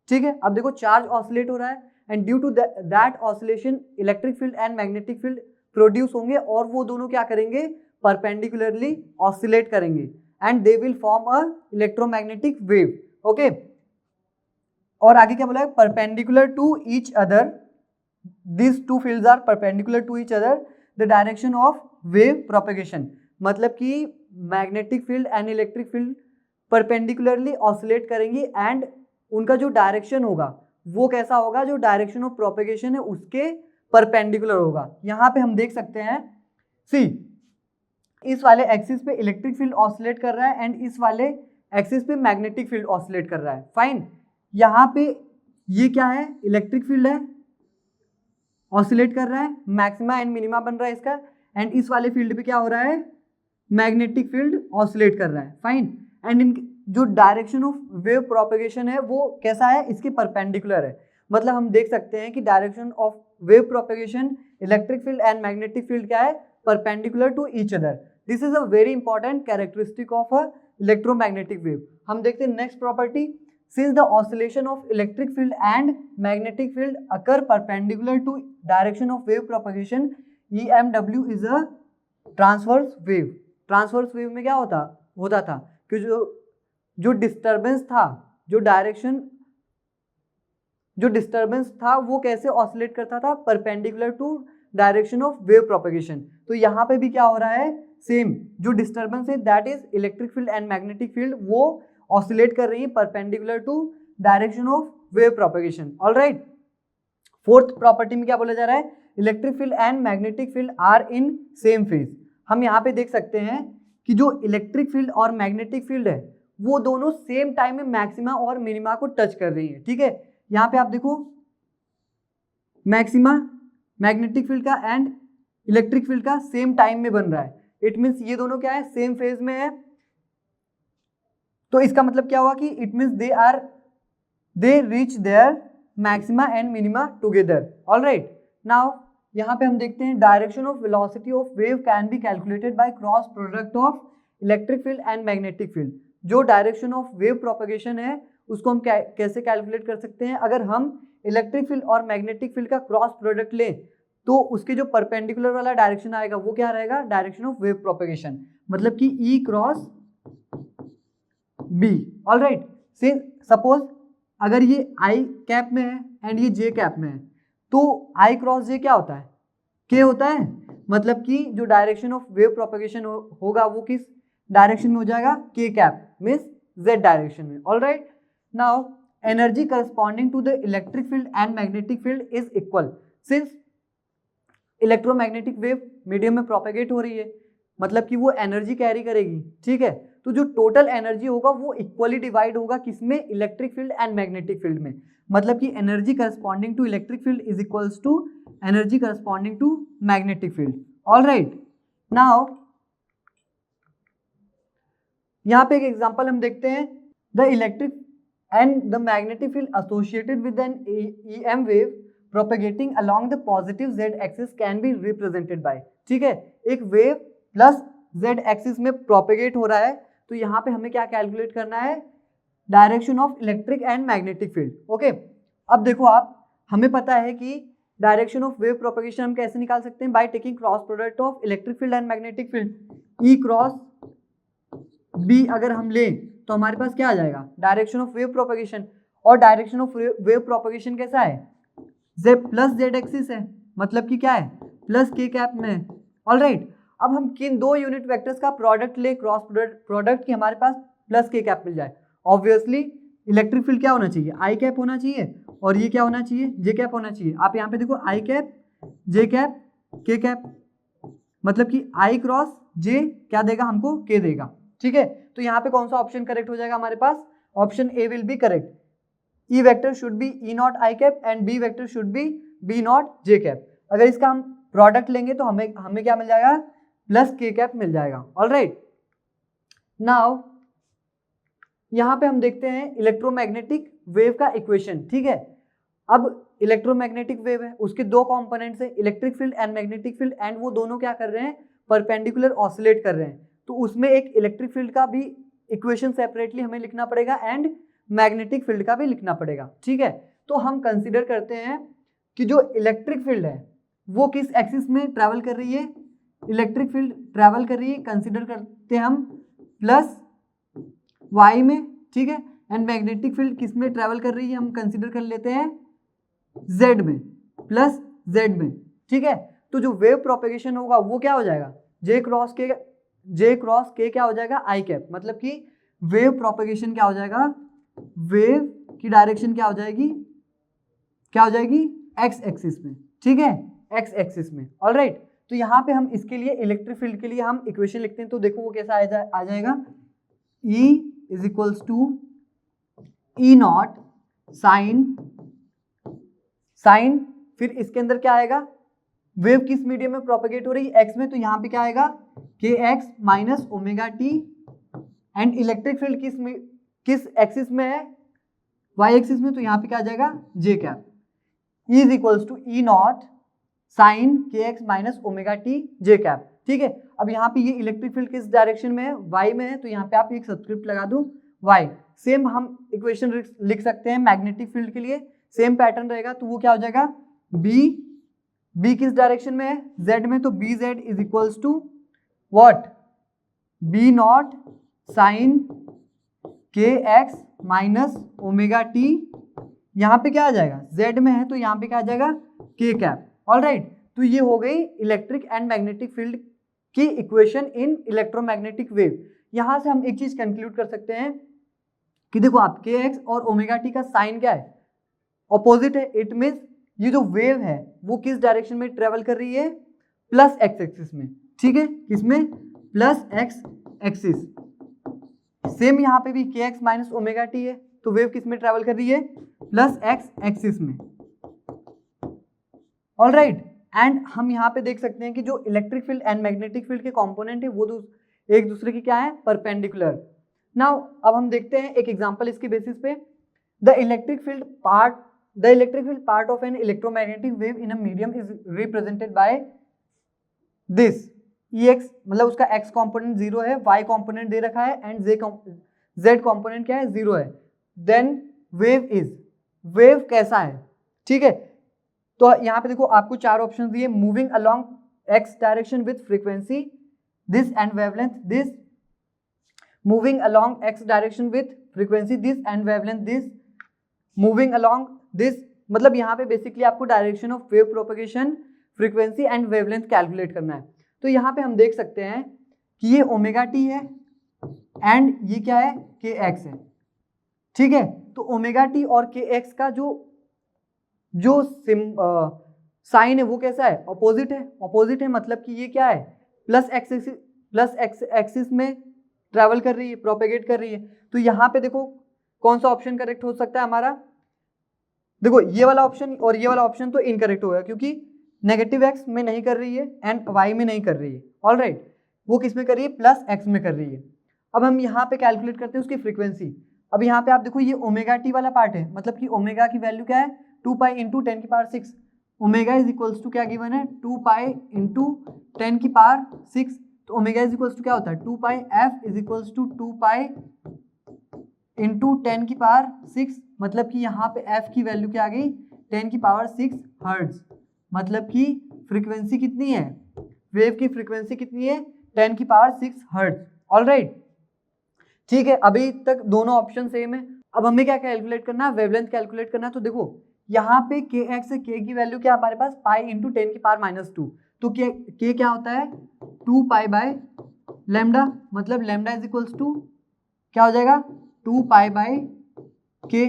ठीक है, अब देखो चार्ज ऑसिलेट हो रहा है and due to that oscillation electric field and magnetic field produce होंगे और वो दोनों क्या करेंगे, परपेंडिकुलरली ऑसिलेट करेंगे and they will form a electromagnetic wave. Okay, और आगे क्या बोला है, perpendicular to each other, this two fields are perpendicular to each other the direction of wave propagation. मतलब कि magnetic field and electric field perpendicularly oscillate करेंगी and उनका जो डायरेक्शन होगा वो कैसा होगा, जो डायरेक्शन ऑफ प्रोपेगेशन है उसके परपेंडिकुलर होगा। यहाँ पे हम देख सकते हैं, सी इस वाले एक्सिस पे इलेक्ट्रिक फील्ड ऑसिलेट कर रहा है एंड इस वाले एक्सिस पे मैग्नेटिक फील्ड ऑसिलेट कर रहा है। फाइन, यहाँ पे ये क्या है, इलेक्ट्रिक फील्ड है, ऑसिलेट कर रहा है, मैक्सिमा एंड मिनिमा बन रहा है इसका, एंड इस वाले फील्ड पे क्या हो रहा है, मैग्नेटिक फील्ड ऑसिलेट कर रहा है। फाइन, एंड इन जो डायरेक्शन ऑफ वेव प्रोपेगेशन है वो कैसा है, इसके परपेंडिकुलर है। मतलब हम देख सकते हैं कि direction of wave propagation electric field and magnetic field क्या है, perpendicular to each other. This is a very important characteristic of a electromagnetic wave. हम देखते हैं next property, since the oscillation of electric field and magnetic field occur perpendicular to direction of wave propagation, EMW is a transverse wave। Transverse wave में क्या होता था कि जो disturbance था, जो डिस्टर्बेंस था वो कैसे ऑसिलेट करता था, perpendicular to direction of wave propagation. तो यहाँ पे भी क्या हो रहा है, सेम जो डिस्टर्बेंस है that is electric field and magnetic field वो ऑसिलेट कर रही है perpendicular to direction of wave propagation. Alright, fourth property में क्या बोला जा रहा है, electric field and magnetic field are in same phase. हम यहाँ पे देख सकते हैं कि जो इलेक्ट्रिक फील्ड और मैग्नेटिक फील्ड है वो दोनों सेम टाइम में मैक्सिमा और मिनिमा को टच कर रही है। ठीक है, यहाँ पे आप देखो मैक्सिमा मैग्नेटिक फील्ड का एंड इलेक्ट्रिक फील्ड का सेम टाइम में बन रहा है। इट मीन्स ये दोनों क्या है, सेम फेज में है। तो इसका मतलब क्या हुआ कि it means they reach their maxima and minima together. Alright, now यहाँ पे हम देखते हैं direction of velocity of wave can be calculated by cross product of electric field and magnetic field. जो डायरेक्शन ऑफ वेव प्रोपेगेशन है उसको हम कैसे कैलकुलेट कर सकते हैं, अगर हम इलेक्ट्रिक फील्ड और मैग्नेटिक फील्ड का क्रॉस प्रोडक्ट लें तो उसके जो परपेंडिकुलर वाला डायरेक्शन आएगा वो क्या रहेगा, डायरेक्शन ऑफ वेव प्रोपेगेशन, मतलब कि ई क्रॉस बी। ऑलराइट, से सपोज अगर ये आई कैप में है एंड ये जे कैप में है तो आई क्रॉस जे क्या होता है, के होता है। मतलब कि जो डायरेक्शन ऑफ वेव प्रोपेगेशन होगा वो किस डायरेक्शन में हो जाएगा, K cap means Z direction में। Alright, now energy corresponding to the electric field and magnetic field is equal. Since electromagnetic wave medium में प्रोपेगेट हो रही है मतलब कि वो एनर्जी कैरी करेगी। ठीक है, तो जो टोटल एनर्जी होगा वो इक्वली डिवाइड होगा किसमें, electric field and magnetic field में। मतलब कि energy corresponding to electric field is equals to energy corresponding to magnetic field. Alright, now यहाँ पे एक एग्जांपल हम देखते हैं, the electric and the magnetic field associated with an EM wave propagating along the positive z axis can be represented by। ठीक है, एक wave plus z axis में प्रोपेगेट हो रहा है तो यहाँ पे हमें क्या कैलकुलेट करना है, direction of electric and magnetic field. Okay, अब देखो आप, हमें पता है कि डायरेक्शन ऑफ वेव प्रोपेगेशन हम कैसे निकाल सकते हैं, by taking cross product of electric field and magnetic field. E cross B अगर हम लें तो हमारे पास क्या आ जाएगा, डायरेक्शन ऑफ वेव प्रोपेगेशन। और डायरेक्शन ऑफ वेव प्रोपेगेशन कैसा है, z प्लस जेड एक्सिस है, मतलब कि क्या है, प्लस के कैप में है। ऑलराइट, अब हम किन दो यूनिट वेक्टर्स का प्रोडक्ट ले, क्रॉस प्रोडक्ट की हमारे पास प्लस के कैप मिल जाए। ऑब्वियसली इलेक्ट्रिक फील्ड क्या होना चाहिए, आई कैप होना चाहिए, और ये क्या होना चाहिए, जे कैप होना चाहिए। आप यहाँ पे देखो आई कैप, जे कैप, के कैप, मतलब कि आई क्रॉस जे क्या देगा हमको, के देगा। ठीक है, तो यहाँ पे कौन सा ऑप्शन करेक्ट हो जाएगा हमारे पास, option A will be correct. E vector should be E naught I cap and B vector should be B naught J cap. अगर इसका हम प्रोडक्ट लेंगे तो हमें क्या मिल जाएगा, प्लस K कैप मिल जाएगा। ऑलराइट, नाउ यहाँ पे हम देखते हैं इलेक्ट्रोमैग्नेटिक वेव का इक्वेशन, ठीक है। अब इलेक्ट्रोमैग्नेटिक वेव है, उसके दो कंपोनेंट्स हैं, electric field and magnetic field, and वो दोनों क्या कर रहे हैं, परपेंडिकुलर ऑसिलेट कर रहे हैं। तो उसमें एक इलेक्ट्रिक फील्ड का भी इक्वेशन सेपरेटली हमें लिखना पड़ेगा एंड मैग्नेटिक फील्ड का भी लिखना पड़ेगा, ठीक है। तो हम कंसीडर करते हैं कि जो इलेक्ट्रिक फील्ड है वो किस एक्सिस में ट्रैवल कर रही है, इलेक्ट्रिक फील्ड ट्रैवल कर रही है, कंसीडर करते हैं हम प्लस वाई में, ठीक है। एंड मैग्नेटिक फील्ड किस में ट्रैवल कर रही है, हम कंसीडर कर लेते हैं जेड में, प्लस जेड में, ठीक है। तो जो वेव प्रोपेगेशन होगा वो क्या हो जाएगा, जे क्रॉस के क्या हो जाएगा, आई कैप, मतलब कि वेव प्रोपेगेशन क्या हो जाएगा, वेव की डायरेक्शन क्या हो जाएगी एक्स एक्सिस में, ठीक है, एक्स एक्सिस में, ऑलराइट। तो यहाँ पे हम इसके लिए इलेक्ट्रिक फील्ड के लिए हम इक्वेशन लिखते हैं, तो देखो वो कैसा आ जाएगा, E is equals to E naught sine, फिर इसके अंदर क्या आएगा, वेव किस मीडियम में प्रोपेगेट हो रही है, एक्स में, तो यहाँ पे क्या आएगा के X minus omega T, and electric field किस एक्सिस में है, वाई एक्सिस में, तो यहाँ पे क्या आ जाएगा J cap, E is equals to E naught sine K X minus omega T J cap, ठीक है। अब यहाँ पे ये इलेक्ट्रिक फील्ड किस डायरेक्शन में है, वाई में है, तो यहाँ पे आप एक सबस्क्रिप्ट लगा दो वाई। सेम हम इक्वेशन लिख सकते हैं मैग्नेटिक फील्ड के लिए, सेम पैटर्न रहेगा, तो वो क्या हो जाएगा, बी किस डायरेक्शन में है, जेड में, तो B Z is equals to what, B naught sine K X minus omega T, यहाँ पे क्या आ जाएगा, जेड में है, तो यहाँ पे क्या आ जाएगा के कैप, ऑलराइट। तो ये हो गई इलेक्ट्रिक एंड मैग्नेटिक फील्ड की इक्वेशन इन इलेक्ट्रोमैग्नेटिक वेव। यहां से हम एक चीज कंक्लूड कर सकते हैं कि देखो आप के एक्स और ओमेगा टी का साइन क्या है, ऑपोजिट है, इट मीन्स ये जो वेव है वो किस डायरेक्शन में ट्रेवल कर रही है, प्लस एक्स एक्सिस में, ठीक है, किसमें, प्लस एक्स एक्सिस। सेम यहाँ पे भी के एक्स माइनस ओमेगा टी है, तो वेव किस में ट्रेवल कर रही है, प्लस एक्स एक्सिस में, ऑलराइट। एंड हम यहाँ पे देख सकते हैं कि जो electric field and magnetic field के कंपोनेंट है वो एक दूसरे की क्या है, परपेंडिकुलर। नाउ अब हम देखते हैं एक एग्जांपल इसके बेसिस पे, the electric field part of an electromagnetic wave in a medium is represented by this, Ex मतलब उसका x कंपोनेंट 0 है, y कंपोनेंट दे रखा है, एंड z कंपोनेंट क्या है, 0 है, देन वेव कैसा है, ठीक है। तो यहाँ पे देखो आपको चार ऑप्शन दिए, moving along x direction with frequency this and wavelength this, moving along x direction with frequency this and wavelength this, moving along this, मतलब यहाँ पे बेसिकली आपको direction of wave propagation, frequency and wavelength calculate करना है। तो यहाँ पे हम देख सकते हैं कि ये ओमेगा टी है एंड ये क्या है, के एक्स है, ठीक है। तो ओमेगा टी और के एक्स का जो साइन है वो कैसा है, ऑपोजिट है, मतलब कि ये क्या है, प्लस एक्स एक्सिस में ट्रैवल कर रही है, प्रोपेगेट कर रही है। तो यहाँ पे देखो कौन सा ऑप्शन करेक्ट हो सकता है हमारा, देखो ये वाला ऑप्शन और ये वाला ऑप्शन तो इनकरेक्ट होगा, क्योंकि नेगेटिव एक्स में नहीं कर रही है एंड वाई में नहीं कर रही है, ऑलराइट, वो किस में कर रही है, प्लस एक्स में कर रही है। अब हम यहाँ पे कैलकुलेट करते हैं उसकी फ्रीक्वेंसी। अब यहाँ पे आप देखो ये ओमेगा टी वाला पार्ट है, मतलब कि ओमेगा की वैल्यू क्या है, 2 पाई इंटू 10 की power 6, omega is equals to क्या गिवन है, 2 पाई इंटू 10 की पावर 6, तो ओमेगा इज इक्वल्स टू क्या होता है, 2 pi, F is equals to 2 pi into 10 की पावर 6, मतलब कि यहाँ पे एफ की वैल्यू क्या आ गई, 10 की पावर 6 हर्ट्ज, मतलब कि फ्रीक्वेंसी कितनी है, वेव की फ्रीक्वेंसी कितनी है, 10 की पावर 6 हर्ट्ज, ऑलराइट, ठीक है। अभी तक दोनों ऑप्शन सेम है। अब हमें क्या कैलकुलेट करना है, वेवलेंथ कैलकुलेट करना है। तो देखो यहाँ पे के एक्स है, के की वैल्यू क्या हमारे पास, पाई इंटू 10 की पावर -2, तो के क्या होता है, 2 पाई बाय लेमडा, मतलब लेमडा इज इक्वल्स टू क्या हो जाएगा, 2 पाई बाय के,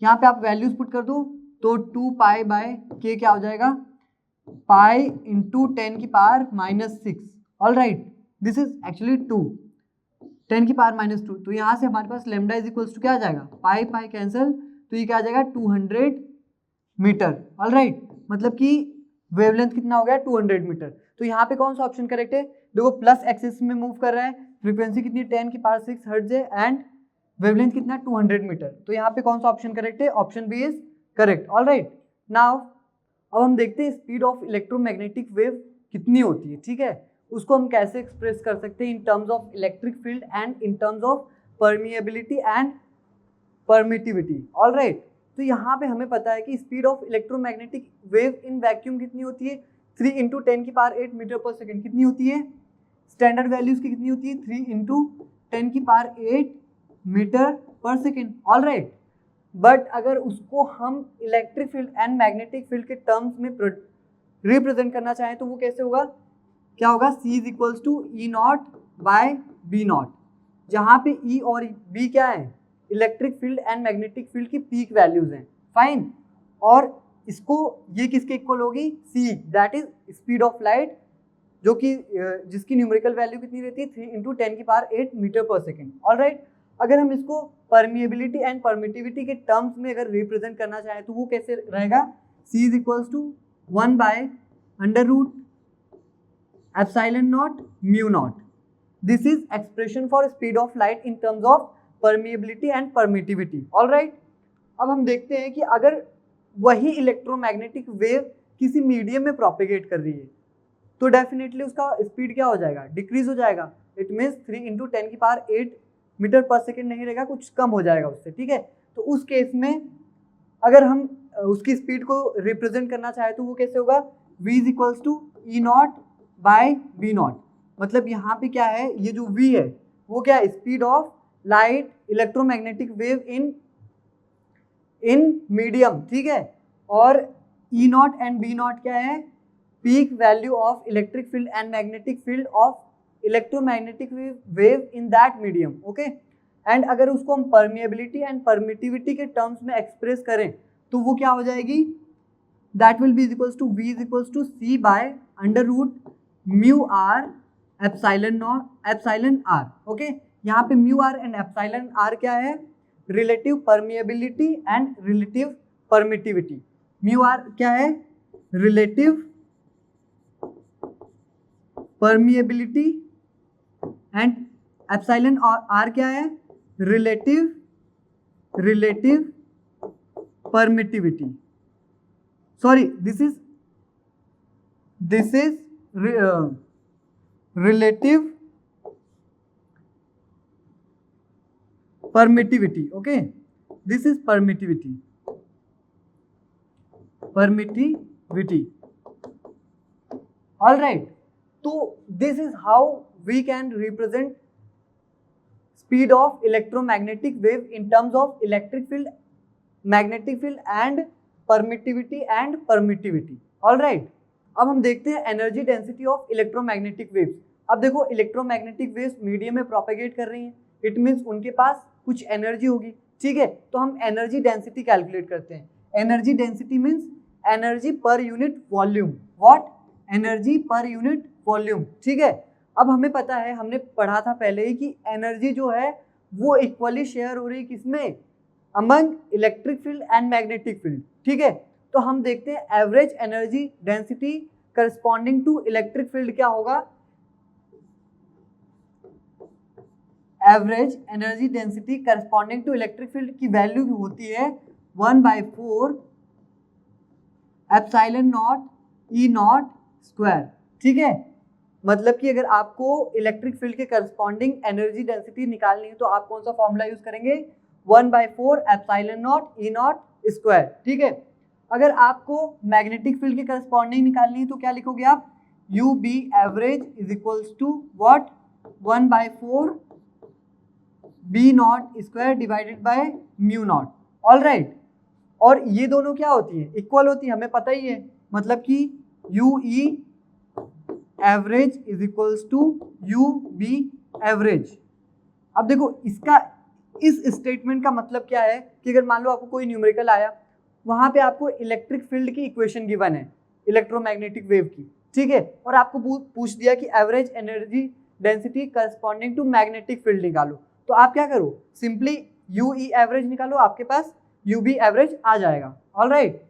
यहाँ पे आप वैल्यूज पुट कर दो, तो 2 पाई बाय के क्या हो जाएगा, पाई इंटू 10 की power -6, alright, this is actually 10 की पावर -2, तो यहाँ से हमारे पास लेमडा इज इक्वल्स टू क्या आ जाएगा, पाई पाई कैंसिल, तो ये क्या आ जाएगा 200 मीटर, ऑलराइट, मतलब कि वेवलेंथ कितना हो गया 200 मीटर। तो यहाँ पे कौन सा ऑप्शन करेक्ट है, देखो प्लस एक्सिस में मूव कर रहा है, फ्रीक्वेंसी कितनी 10 की पावर 6 हर्ट्ज है, एंड वेवलेंथ कितना 200 मीटर। तो यहाँ पे कौन सा ऑप्शन करेक्ट है? Option B is correct. Alright, now अब हम देखते हैं स्पीड ऑफ इलेक्ट्रोमैग्नेटिक वेव कितनी होती है। ठीक है, उसको हम कैसे एक्सप्रेस कर सकते हैं इन terms of electric field and in terms of permeability and permittivity. Alright, तो यहाँ पे हमें पता है कि speed of electromagnetic wave in vacuum कितनी होती है? 3 × 10⁸ मीटर पर सेकेंड। कितनी होती है? स्टैंडर्ड वैल्यूज की कितनी होती है? 3 × 10⁸ मीटर पर सेकेंड। ऑलराइट, बट अगर उसको हम electric field and magnetic field के टर्म्स में रिप्रेजेंट करना चाहें तो वो कैसे होगा? क्या होगा? C = E0/B0, जहाँ पे E और B क्या है? Electric field and magnetic field की पीक वैल्यूज हैं। फाइन, और इसको ये किसके इक्वल होगी? C, that is speed of light, जो कि जिसकी न्यूमेरिकल वैल्यू कितनी रहती है? 3 × 10⁸ मीटर पर सेकेंड। ऑलराइट, अगर हम इसको परमिएबिलिटी एंड परमिटिविटी के टर्म्स में अगर रिप्रेजेंट करना चाहें तो वो कैसे रहेगा? C = 1/√ε0μ0। This is expression for speed of light in terms of permeability and permittivity. Alright, अब हम देखते हैं कि अगर वही इलेक्ट्रोमैग्नेटिक वेव किसी मीडियम में प्रोपेगेट कर रही है तो डेफिनेटली उसका स्पीड क्या हो जाएगा? डिक्रीज हो जाएगा। इट मीन्स 3 × 10⁸ मीटर पर सेकेंड नहीं रहेगा, कुछ कम हो जाएगा उससे। ठीक है, तो उस केस में अगर हम उसकी स्पीड को रिप्रेजेंट करना चाहे तो वो कैसे होगा? V = E0/B0। मतलब यहाँ पे क्या है? ये जो V है वो क्या है? Speed of light electromagnetic wave in medium. ठीक है, और E0 एंड B0 क्या है? Peak value of electric field and magnetic field of electromagnetic wave in that medium. Okay, and अगर उसको हम परमिएबिलिटी एंड परमिटिविटी के टर्म्स में एक्सप्रेस करें तो वो क्या हो जाएगी? That will be equals to V = C/√μr∈r। Okay, यहाँ पे μr एंड εr क्या है? Relative permeability and relative permittivity. μr क्या है? रिलेटिव परमिएबिलिटी एंड εr क्या है? Relative permittivity. Sorry, this is relative permittivity. Okay, this is permittivity. All right, तो this is how we can represent speed of electromagnetic wave in terms of electric field, magnetic field and permittivity and permittivity. All right, अब हम देखते हैं energy density of electromagnetic waves. अब देखो, electromagnetic waves medium में propagate कर रही हैं, इट मीन्स उनके पास कुछ एनर्जी होगी। ठीक है, तो हम एनर्जी डेंसिटी कैलकुलेट करते हैं। Energy density means energy per unit volume. What? Energy per unit volume. ठीक है, अब हमें पता है, हमने पढ़ा था पहले ही कि एनर्जी जो है वो इक्वली शेयर हो रही है किसमें? Among electric field and magnetic field. ठीक है, तो हम देखते हैं average energy density corresponding to electric field क्या होगा? Average energy density corresponding to electric field की वैल्यू होती है 1/4ε0E0²। ठीक है, मतलब कि अगर आपको इलेक्ट्रिक फील्ड के करस्पॉन्डिंग एनर्जी डेंसिटी निकालनी है तो आप कौन सा फॉर्मूला यूज करेंगे? 1/4ε0E0²। ठीक है, अगर आपको मैग्नेटिक फील्ड के करस्पॉन्डिंग निकालनी है तो क्या लिखोगे आप? UB average is equals to what? 1/4B0² divided by μ0। All right, और ये दोनों क्या होती है? इक्वल होती है, हमें पता ही है। मतलब कि UE average is equals to UB average. अब देखो, इसका इस स्टेटमेंट का मतलब क्या है कि अगर मान लो आपको कोई न्यूमेरिकल आया, वहां पे आपको इलेक्ट्रिक फील्ड की इक्वेशन गिवन है इलेक्ट्रोमैग्नेटिक वेव की। ठीक है, और आपको पूछ दिया कि average energy density corresponding to magnetic field निकालो, तो आप क्या करो? सिंपली UE एवरेज निकालो, आपके पास UB एवरेज आ जाएगा। ऑल राइट,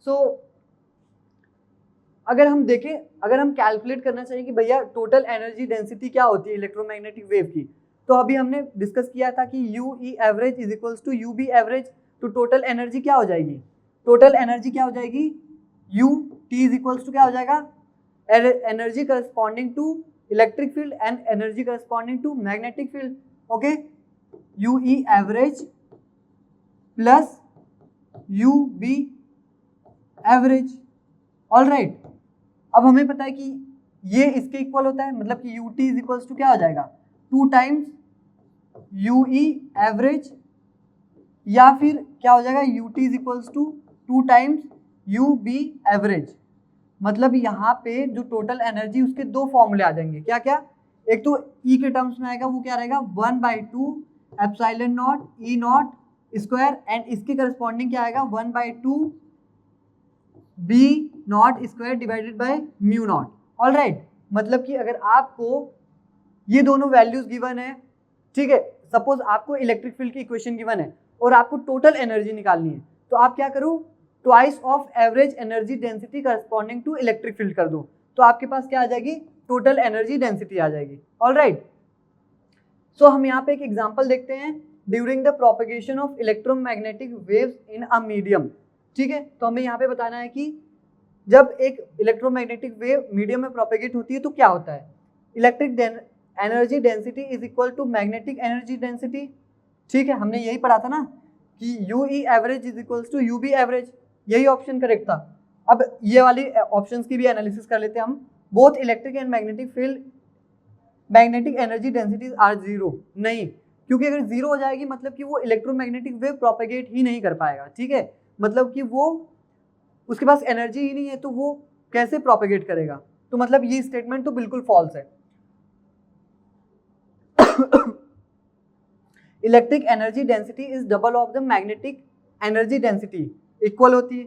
सो अगर हम देखें, अगर हम कैलकुलेट करना चाहिए कि भैया टोटल एनर्जी डेंसिटी क्या होती है इलेक्ट्रोमैग्नेटिक वेव की, तो अभी हमने डिस्कस किया था कि U E average is equals to U B average, तो टोटल एनर्जी क्या हो जाएगी, टोटल एनर्जी क्या हो जाएगी, U T is equals to क्या हो जाएगा, energy corresponding to electric field and energy corresponding to magnetic field. Okay, U E average plus U B average. All right, अब हमें पता है कि ये इसके इक्वल होता है, मतलब कि U T is equals to क्या हो जाएगा, 2 टाइम्स यू ई एवरेज, या फिर क्या हो जाएगा, U T is equals to 2 times U B average. मतलब यहाँ पे जो टोटल एनर्जी उसके 2 फॉर्मूले आ जाएंगे. क्या क्या, एक तो ई के टर्म्स में आएगा, वो क्या रहेगा 1/2 epsilon naught E naught square, and इसके करस्पॉन्डिंग क्या आएगा 1/2 B naught square divided by mu naught. All right, मतलब कि अगर आपको ये दोनों वैल्यूज गिवन है, ठीक है, सपोज आपको इलेक्ट्रिक फील्ड की इक्वेशन गिवन है और आपको टोटल एनर्जी निकालनी है, तो आप क्या करो, twice of average energy density corresponding to electric field कर दो, तो आपके पास क्या आ जाएगी, टोटल एनर्जी डेंसिटी आ जाएगी. ऑल राइट, सो हम यहाँ पे एक एग्जांपल देखते हैं. During the propagation of electromagnetic waves in a medium. ठीक है, तो हमें यहाँ पे बताना है कि जब एक इलेक्ट्रोमैग्नेटिक वेव मीडियम में प्रोपेगेट होती है तो क्या होता है, electric energy density is equal to magnetic energy density. ठीक है, हमने यही पढ़ा था ना कि U E average is equals to U B average, यही ऑप्शन करेक्ट था. अब ये वाली ऑप्शंस की भी एनालिसिस कर लेते हैं हम. Both electric and magnetic field magnetic energy densities are zero. नहीं, क्योंकि अगर जीरो हो जाएगी मतलब कि वो इलेक्ट्रोमैग्नेटिक वेव प्रोपेगेट ही नहीं कर पाएगा. ठीक है, मतलब कि वो उसके पास एनर्जी ही नहीं है, तो वो कैसे प्रोपेगेट करेगा, तो मतलब ये स्टेटमेंट तो बिल्कुल फॉल्स है. Electric energy density is double of the magnetic energy density, equal होती है,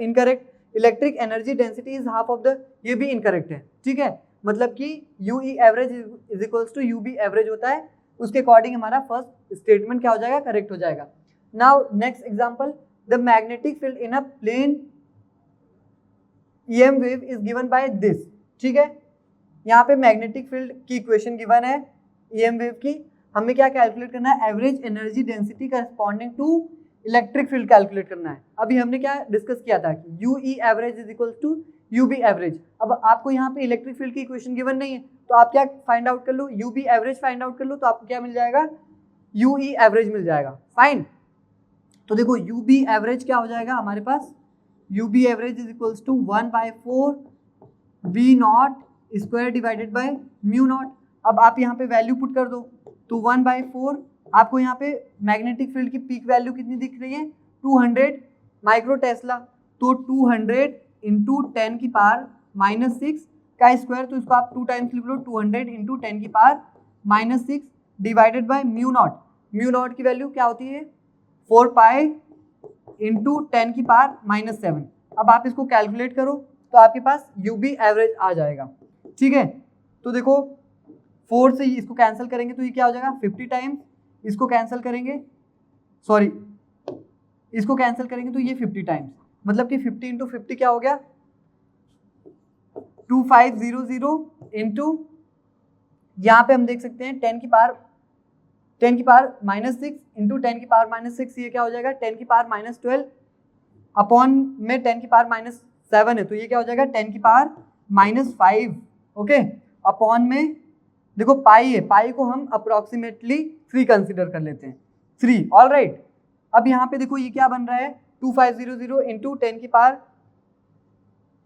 incorrect. Electric energy density is half of the, ये भी इनकरेक्ट है. ठीक है, मतलब कि U E average is equals to U B average होता है, उसके अकॉर्डिंग हमारा फर्स्ट स्टेटमेंट क्या हो जाएगा, करेक्ट हो जाएगा. Now next example, the magnetic field in a plane EM wave is given by this. ठीक है, यहाँ पे मैग्नेटिक फील्ड की इक्वेशन गिवन है EM वेव की, हमें क्या कैलकुलेट करना है, average energy density corresponding to electric field calculate करना है. अभी हमने क्या डिस्कस किया था कि U E average is equal to U B average. अब आपको यहाँ पे इलेक्ट्रिक फील्ड की इक्वेशन गिवन नहीं है, तो आप क्या फाइंड आउट कर लो, U B average find out कर लो, तो आपको क्या मिल जाएगा, यू ई एवरेज मिल जाएगा. फाइन, तो देखो यू बी एवरेज क्या हो जाएगा हमारे पास, U B average is equals to 1/4 B naught square divided by mu naught. अब आप यहाँ पे वैल्यू पुट कर दो, तो 1/4 आपको यहाँ पे मैग्नेटिक फील्ड की पीक वैल्यू कितनी दिख रही है, 200 माइक्रो टेस्ला. तो 200 इंटू 10 की पावर -6 का स्क्वायर, तो इसको आप 2 टाइम्स लिख लो, 200 इंटू 10 की power -6 divided by mu not. Mu naught की वैल्यू क्या होती है, 4 पाई इंटू 10 की पावर -7. अब आप इसको कैलकुलेट करो तो आपके पास यू बी एवरेज आ जाएगा. ठीक है, तो देखो 4 से इसको कैंसिल करेंगे तो ये क्या हो जाएगा 50 टाइम्स, इसको कैंसिल करेंगे, सॉरी इसको कैंसिल करेंगे तो ये 50 टाइम्स, मतलब कि 50 इंटू 50 क्या हो गया 2500 इंटू, यहाँ पे हम देख सकते हैं 10 की पावर -6 इंटू 10 की पावर -6, ये क्या हो जाएगा 10 की पावर -12 अपॉन में 10 की पावर -7 है, तो ये क्या हो जाएगा 10 की पावर -5. ओके, अपॉन में देखो पाई है, पाई को हम अप्रोक्सीमेटली 3 कंसिडर कर लेते हैं, 3. ऑल राइट, अब यहाँ पे देखो ये क्या बन रहा है 2500 इंटू 10 की पावर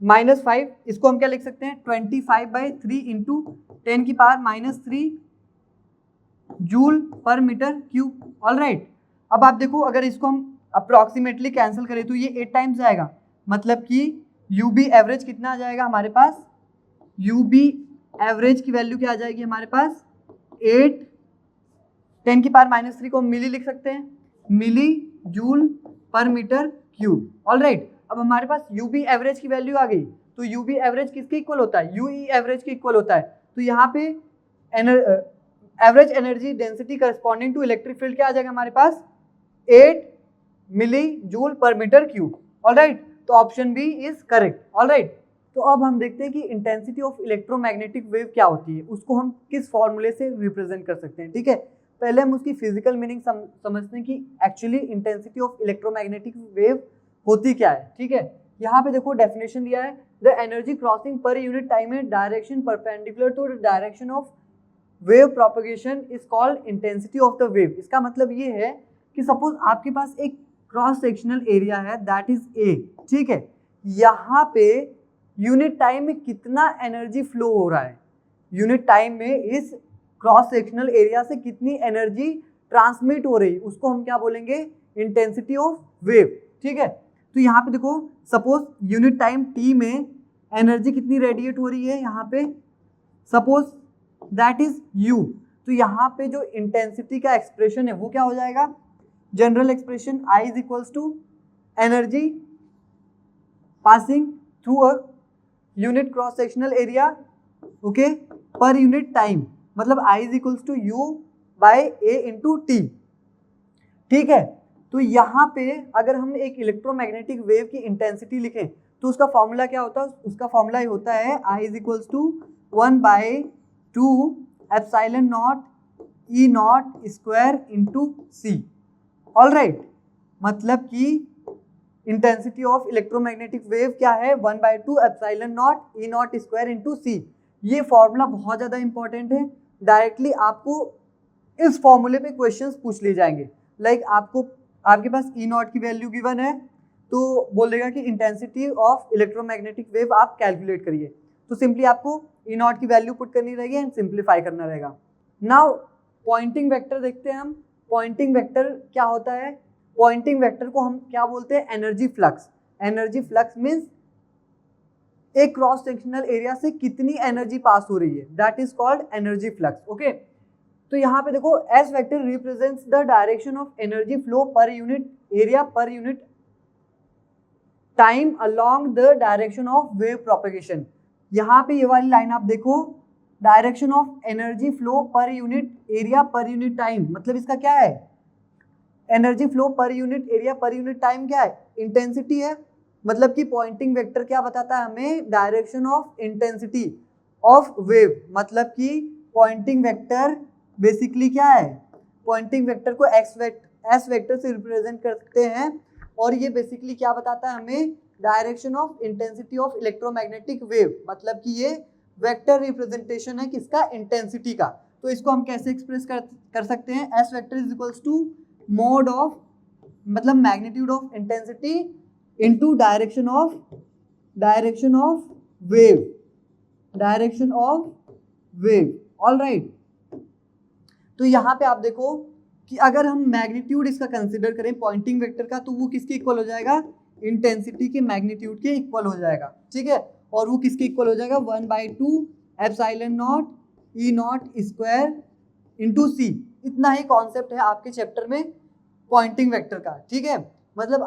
-5, इसको हम क्या लिख सकते हैं 25/3 इंटू 10 की power -3 joule per metre cube. All right, अब आप देखो अगर इसको हम अप्रोक्सीमेटली कैंसिल करें तो ये 8 टाइम्स जाएगा, मतलब कि यू बी एवरेज कितना आ जाएगा हमारे पास, यू बी एवरेज की वैल्यू क्या आ जाएगी हमारे पास 8, 10 की पावर -3 को मिली लिख सकते हैं, milli joule per metre cube. All right, अब हमारे पास यू बी एवरेज की वैल्यू आ गई, तो यू बी एवरेज किसके इक्वल होता है, यू ई एवरेज के इक्वल होता है. तो यहाँ पे average energy density corresponding to electric field क्या आ जाएगा हमारे पास 8 milli joule per metre cube. All right, तो option B is correct. All right, तो अब हम देखते हैं कि इंटेंसिटी ऑफ इलेक्ट्रोमैग्नेटिक वेव क्या होती है, उसको हम किस फॉर्मूले से रिप्रेजेंट कर सकते हैं। ठीक है, पहले हम उसकी फिजिकल मीनिंग समझते हैं कि actually intensity of electromagnetic wave होती क्या है। ठीक है, यहाँ पे देखो डेफिनेशन दिया है, the energy crossing per unit time में direction perpendicular to the direction of wave propagation is called intensity of the wave. इसका मतलब ये है कि सपोज आपके पास एक क्रॉस सेक्शनल एरिया है दैट इज ए। ठीक है, यहाँ पे यूनिट टाइम में कितना एनर्जी फ्लो हो रहा है, यूनिट टाइम में इस क्रॉस सेक्शनल एरिया से कितनी एनर्जी ट्रांसमिट हो रही है, उसको हम क्या बोलेंगे, इंटेंसिटी ऑफ वेव। ठीक है, तो यहाँ पे देखो सपोज यूनिट टाइम टी में एनर्जी कितनी रेडिएट हो रही है, यहाँ पे सपोज दैट इज यू। तो यहाँ पे जो इंटेंसिटी का एक्सप्रेशन है वो क्या हो जाएगा, general expression I is equals to energy passing through a unit cross sectional area, okay, per unit time, मतलब I is equals to U by A into T. ठीक है, तो यहाँ पे अगर हम एक इलेक्ट्रोमैग्नेटिक वेव की इंटेंसिटी लिखें तो उसका फॉर्मूला क्या होता है, उसका फॉर्मूला ही होता है I is equals to 1/2 epsilon naught E naught square into C. All right, मतलब कि इंटेंसिटी ऑफ इलेक्ट्रोमैग्नेटिक वेव क्या है, 1/2 epsilon naught E naught square into C. ये फॉर्मूला बहुत ज़्यादा इंपॉर्टेंट है, डायरेक्टली आपको इस फॉर्मूले पे क्वेश्चंस पूछ लिए जाएंगे। लाइक आपके पास ई नॉट की वैल्यू गिवन है तो बोलेगा कि इंटेंसिटी ऑफ इलेक्ट्रोमैग्नेटिक वेव आप कैलकुलेट करिए, तो सिंपली आपको ई नॉट की वैल्यू पुट करनी रहेगी एंड सिंप्लीफाई करना रहेगा। नाउ पॉइंटिंग वेक्टर देखते हैं हम। पॉइंटिंग वेक्टर क्या होता है, पॉइंटिंग वेक्टर को हम क्या बोलते हैं, energy flux. Energy flux means एक क्रॉस सेक्शनल एरिया से कितनी एनर्जी पास हो रही है, that is called energy flux. Okay, तो यहाँ पे देखो S vector represents the direction of energy flow पर unit area per unit time along the direction of wave propagation. यहाँ पे ये वाली लाइन आप देखो, डायरेक्शन ऑफ एनर्जी फ्लो पर unit area per unit time, मतलब इसका क्या है, एनर्जी फ्लो पर unit area per unit time क्या है, इंटेंसिटी है। मतलब कि पॉइंटिंग वेक्टर क्या बताता है हमें, direction of intensity of wave. मतलब कि पॉइंटिंग वेक्टर बेसिकली क्या है, पॉइंटिंग वेक्टर को एस वेक्टर से रिप्रेजेंट करते हैं और ये बेसिकली क्या बताता है हमें, direction of intensity of electromagnetic wave. मतलब कि ये वेक्टर रिप्रेजेंटेशन है किसका, इंटेंसिटी का। तो इसको हम कैसे एक्सप्रेस कर सकते हैं, S vector is equals to mod of, मतलब magnitude of intensity into direction of wave. All right, तो यहाँ पे आप देखो कि अगर हम मैग्नीट्यूड इसका कंसिडर करें पॉइंटिंग वेक्टर का, तो वो किसके इक्वल हो जाएगा, इंटेंसिटी के मैग्नीट्यूड के इक्वल हो जाएगा। ठीक है, और वो किसके इक्वल हो जाएगा, 1/2 epsilon naught E naught square into C. इतना ही कॉन्सेप्ट है आपके चैप्टर में पॉइंटिंग वेक्टर का। ठीक है, मतलब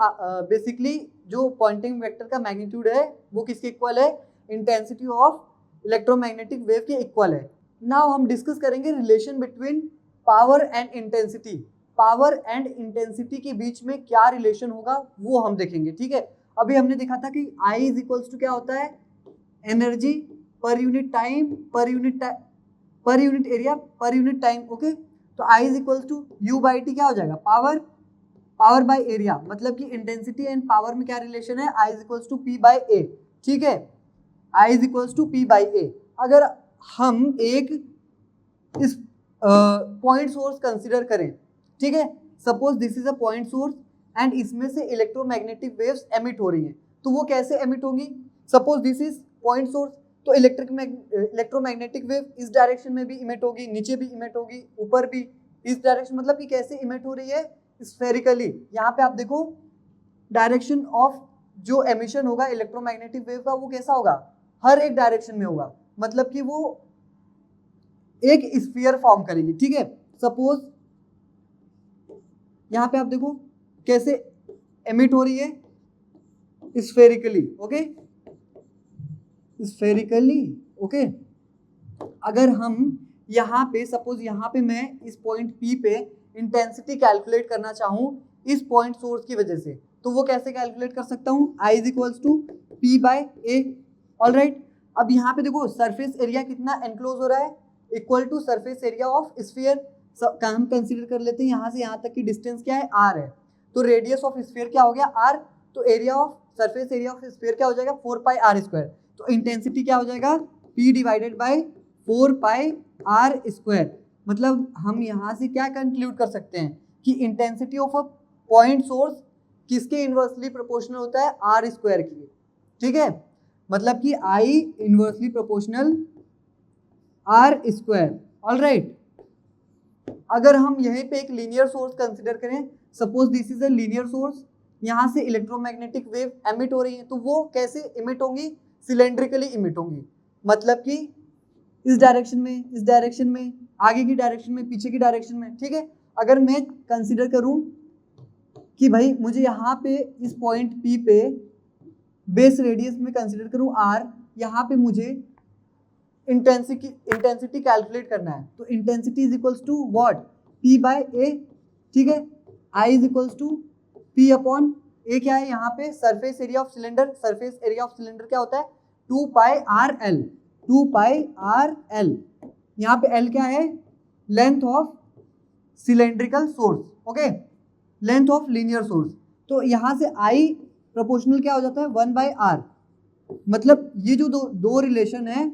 बेसिकली जो पॉइंटिंग वेक्टर का मैग्नीट्यूड है वो किसके इक्वल है, इंटेंसिटी ऑफ इलेक्ट्रोमैग्नेटिक वेव के इक्वल है। नाउ हम डिस्कस करेंगे relation between power and intensity. Power and intensity के बीच में क्या रिलेशन होगा वो हम देखेंगे। ठीक है, अभी हमने देखा था कि I इज इक्वल्स टू क्या होता है, energy per unit time per unit area per unit time. Okay, तो I is equals to U by T क्या हो जाएगा, पावर बाय एरिया। मतलब कि इंटेंसिटी एंड पावर में क्या रिलेशन है, I is equals to P by A. ठीक है, I is equals to P by A. अगर हम एक इस पॉइंट सोर्स कंसिडर करें, ठीक है, suppose this is a point source and इसमें से इलेक्ट्रोमैग्नेटिक वेव्स एमिट हो रही हैं, तो वो कैसे एमिट होंगी, suppose this is point source, तो इलेक्ट्रोमैग्नेटिक वेव इस डायरेक्शन में भी इमिट होगी, नीचे भी इमिट होगी, ऊपर भी इस डायरेक्शन। मतलब कि कैसे इमिट हो रही है, स्फेरिकली। यहाँ पे आप देखो डायरेक्शन ऑफ जो एमिशन होगा इलेक्ट्रोमैग्नेटिक वेव का वो कैसा होगा, हर एक डायरेक्शन में होगा। मतलब कि वो एक स्फीयर फॉर्म करेगी। ठीक है, सपोज यहाँ पे आप देखो कैसे एमिट हो रही है, स्फेरिकली। Okay, spherically. ओके, अगर हम यहाँ पे सपोज यहाँ पे मैं इस पॉइंट P पे इंटेंसिटी कैलकुलेट करना चाहूँ इस पॉइंट सोर्स की वजह से, तो वो कैसे कैलकुलेट कर सकता हूँ, I is equals to P by A. All right. अब यहाँ पे देखो सरफेस एरिया कितना एनक्लोज हो रहा है, equal to surface area of sphere. हम कंसीडर कर लेते हैं यहाँ से यहाँ तक की डिस्टेंस क्या है, r है, तो रेडियस ऑफ स्फीयर क्या हो गया, r, तो area of surface area of sphere क्या हो जाएगा, 4 पाई r स्क्वायर। तो इंटेंसिटी क्या हो जाएगा, p divided by 4 pi r square. मतलब हम यहाँ से क्या कंक्लूड कर सकते हैं कि intensity of a point source किसके इनवर्सली प्रोपोर्शनल होता है, r स्क्वायर की, ठीक है। मतलब कि I inversely proportional r square, alright. अगर हम यहीं पे एक लीनियर सोर्स कंसिडर करें, suppose this is a linear source, यहाँ से इलेक्ट्रोमैग्नेटिक वेव एमिट हो रही है, तो वो कैसे इमिट होंगी, सिलेंड्रिकली इमिट होंगी। मतलब कि इस डायरेक्शन में, इस डायरेक्शन में, आगे की डायरेक्शन में, पीछे की डायरेक्शन में, ठीक है। अगर मैं कंसिडर करूं कि भाई मुझे यहाँ पे इस पॉइंट P पे बेस रेडियस में कंसिडर करूं r, यहाँ पे मुझे इंटेंसिटी कैलकुलेट करना है, तो intensity is equals to what, P by A, ठीक है। I is equals to P upon A, क्या है यहाँ पे, surface area of cylinder, surface area of cylinder क्या होता है, 2 पाई RL, 2 पाई RL। यहाँ पे L क्या है, length of cylindrical source, okay, length of linear source. तो यहाँ से I प्रोपोर्शनल क्या हो जाता है, 1 बाई R। मतलब ये जो दो रिलेशन है,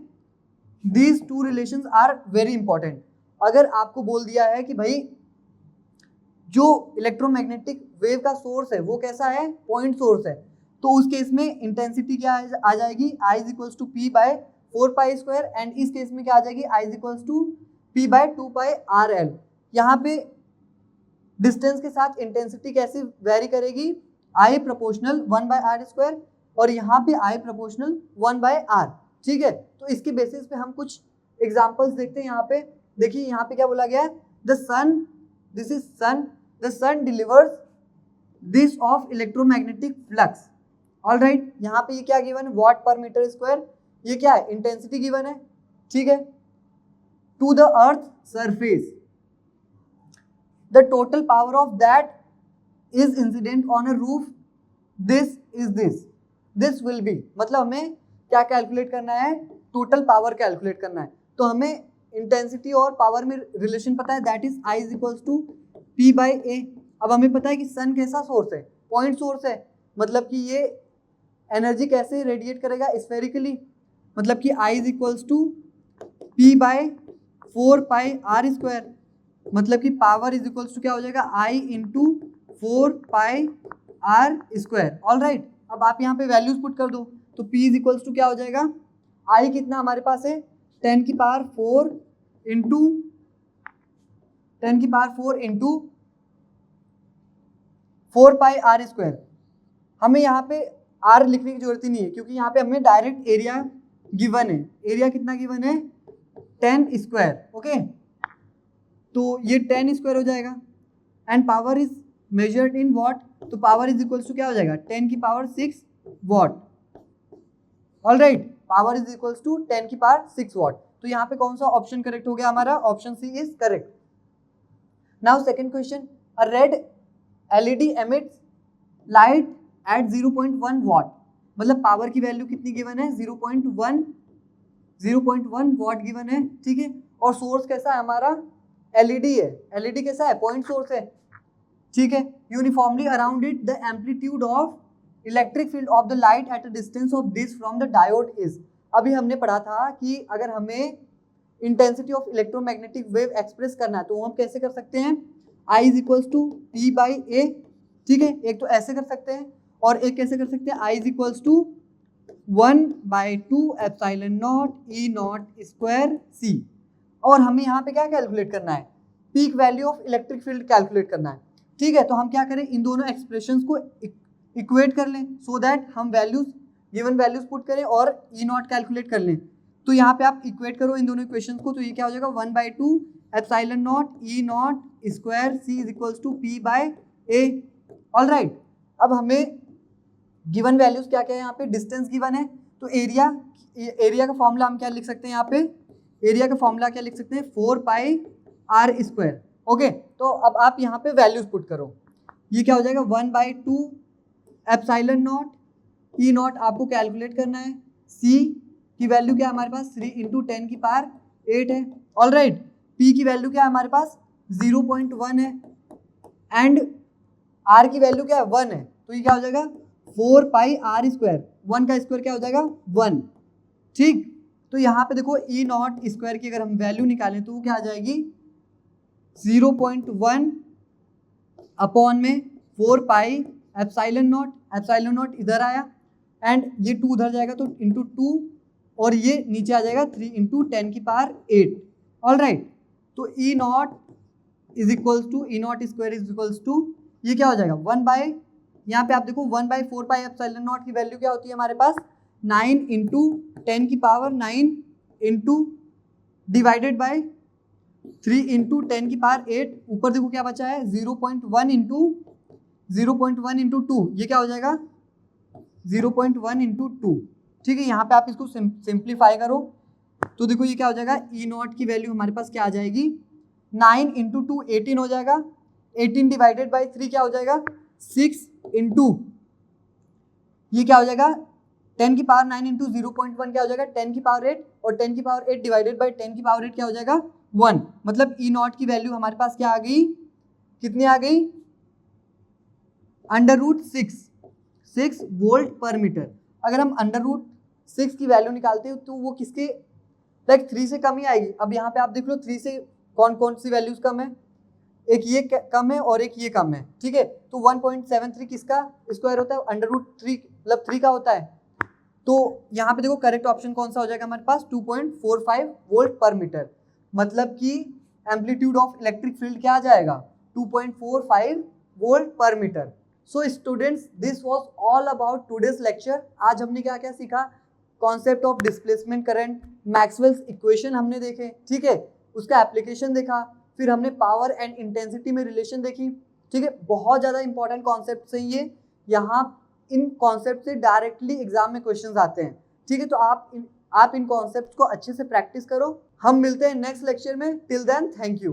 these two relations are very important. अगर आपको बोल दिया है कि भाई जो इलेक्ट्रोमैग्नेटिक वेव का सोर्स है वो कैसा है, पॉइंट सोर्स है, तो उस केस में इंटेंसिटी क्या आ जाएगी, I is equals to P by 4 pi square, and इस केस में क्या आ जाएगी, I is equals to P by 2 pi RL। यहाँ पे डिस्टेंस के साथ इंटेंसिटी कैसे वेरी करेगी, I proportional 1 by R square, और यहाँ पे I प्रोपोर्शनल 1 बाय R, ठीक है। तो इसके बेसिस पे हम कुछ एग्जांपल्स देखते हैं। यहाँ पे देखिए, यहाँ पे क्या बोला गया है, the sun, this is sun, the sun delivers this of electromagnetic flux, all right. यहाँ पे ये क्या गिवन है, वॉट पर मीटर स्क्वायर, ये क्या है, इंटेंसिटी गिवन है, ठीक है, to the earth surface, the total power of that is incident on a roof, this is this will be. मतलब हमें क्या कैलकुलेट करना है, टोटल पावर कैलकुलेट करना है। तो हमें इंटेंसिटी और पावर में रिलेशन पता है, that is I is equals to P by A। अब हमें पता है कि सन कैसा सोर्स है, पॉइंट सोर्स है, मतलब कि ये एनर्जी कैसे रेडिएट करेगा, स्फेरिकली, मतलब कि I is equals to P by 4 pi R square, मतलब कि पावर इज इक्वल्स टू क्या हो जाएगा, I into 4 pi R square, alright. अब आप यहाँ पे वैल्यूज पुट कर दो, तो P इज इक्वल्स टू क्या हो जाएगा, I कितना हमारे पास है, 10 की पावर 4 इंटू 10 की power 4 into 4 pi R square. हमें यहाँ पे R लिखने की जरूरत ही नहीं है, क्योंकि यहाँ पे हमें डायरेक्ट एरिया गिवन है। एरिया कितना गिवन है, 10 स्क्वायर, ओके। तो ये 10 स्क्वायर हो जाएगा, and power is measured in watt, तो पावर इज इक्वल्स टू क्या हो जाएगा, 10 की power 6 watt, all right. Power is equals to 10 की पावर 6 वॉट। तो यहाँ पे कौन सा ऑप्शन करेक्ट हो गया हमारा, option C is correct. Now second question, a red LED emits light at 0.1 watt. मतलब पावर की वैल्यू कितनी गिवन है, 0.1 वॉट गिवन है, ठीक है। और सोर्स कैसा है हमारा, LED है, LED कैसा है, पॉइंट सोर्स है, ठीक है। Uniformly around it the amplitude of electric field of the light at a distance of this from the diode is. अभी हमने पढ़ा था कि अगर हमें intensity of electromagnetic wave express करना है तो हम कैसे कर सकते हैं, I is equals to P by A, ठीक है। एक तो ऐसे कर सकते हैं, और एक कैसे कर सकते हैं, I is equals to 1/2 epsilon naught E naught square C। और हमें यहाँ पे क्या कैलकुलेट करना है, peak value of electric field calculate करना है, ठीक है। तो हम क्या करें, इन दोनों एक्सप्रेशंस को इक्वेट कर लें, सो दैट हम वैल्यूज, गिवन वैल्यूज पुट करें और E नॉट कैलकुलेट कर लें। तो यहाँ पे आप इक्वेट करो इन दोनों इक्वेशंस को, तो ये क्या हो जाएगा, 1/2 epsilon naught E naught square C is equals to P by A, all right. अब हमें गिवन वैल्यूज क्या क्या है, यहाँ पे डिस्टेंस गिवन है, तो एरिया का फॉर्मूला हम क्या लिख सकते हैं, यहाँ पे एरिया का फॉर्मूला क्या लिख सकते हैं, 4 पाई R स्क्वायर, ओके। तो अब आप यहाँ पे वैल्यूज पुट करो, ये क्या हो जाएगा, 1/2 एप्सिलॉन नॉट E नॉट आपको कैलकुलेट करना है, C की वैल्यू क्या है हमारे पास 3 इंटू 10 की पावर 8 है। ऑल राइट, P की वैल्यू क्या है हमारे पास 0.1 है एंड R की वैल्यू क्या है 1 है, तो ये क्या हो जाएगा 4 पाई आर स्क्वायर, 1 का स्क्वायर क्या हो जाएगा 1। ठीक, तो यहाँ पे देखो ई नॉट स्क्वायर की अगर हम वैल्यू निकालें तो वो क्या आ जाएगी 0.1 अपॉन में 4 पाई एप्सिलॉन नॉट इधर आया एंड ये 2 उधर जाएगा तो इंटू 2 और ये नीचे आ जाएगा 3 इंटू 10 की पावर 8। ऑल राइट, तो E naught is equals to E naught square is equals to ये क्या हो जाएगा 1 बाय, यहाँ पे आप देखो 1 बाई 4 पाई एप्सिलॉन नॉट की वैल्यू क्या होती है हमारे पास 9 इंटू 10 की power 9 into divided by 3 into 10 की पावर 8, ऊपर देखो क्या बचा है 0.1 इंटू 2, ये क्या हो जाएगा 0.1 इंटू 2। ठीक है, यहाँ पे आप इसको सिंप्लीफाई करो तो देखो ये क्या हो जाएगा ई नॉट की वैल्यू हमारे पास क्या आ जाएगी 9 इंटू 2 18 हो जाएगा, 18 डिवाइडेड बाई 3 क्या हो जाएगा 6 इंटू ये क्या हो जाएगा 10 की पावर 9 इंटू 0.1 क्या हो जाएगा 10 की पावर 8 और 10 की पावर 8 डिवाइडेड बाई 10 की पावर 8 क्या हो जाएगा 1। मतलब ई नॉट की वैल्यू हमारे पास क्या आ गई, कितनी आ गई √6 वोल्ट पर मीटर। अगर हम √6 की वैल्यू निकालते हैं तो वो किसके लाइक 3 से कम ही आएगी। अब यहाँ पे आप देख लो 3 से कौन कौन सी वैल्यूज कम है, एक ये कम है और एक ये कम है। ठीक है, तो 1.73 किसका स्क्वायर होता है √3 मतलब 3 का होता है। तो यहाँ पे देखो करेक्ट ऑप्शन कौन सा हो जाएगा हमारे पास 2.45 वोल्ट पर मीटर, मतलब कि एम्पलीट्यूड ऑफ इलेक्ट्रिक फील्ड क्या आ जाएगा 2.45 volt per metre. So students this was all about today's lecture. आज हमने क्या क्या सीखा, concept of displacement current, Maxwell's equation हमने देखे, ठीक है, उसका एप्लीकेशन देखा, फिर हमने पावर एंड इंटेंसिटी में रिलेशन देखी। ठीक है, बहुत ज़्यादा इंपॉर्टेंट कॉन्सेप्ट है ये, यहाँ इन कॉन्सेप्ट से डायरेक्टली एग्जाम में क्वेश्चंस आते हैं। ठीक है, तो आप इन कॉन्सेप्ट को अच्छे से प्रैक्टिस करो। हम मिलते हैं नेक्स्ट लेक्चर में, टिल देन थैंक यू।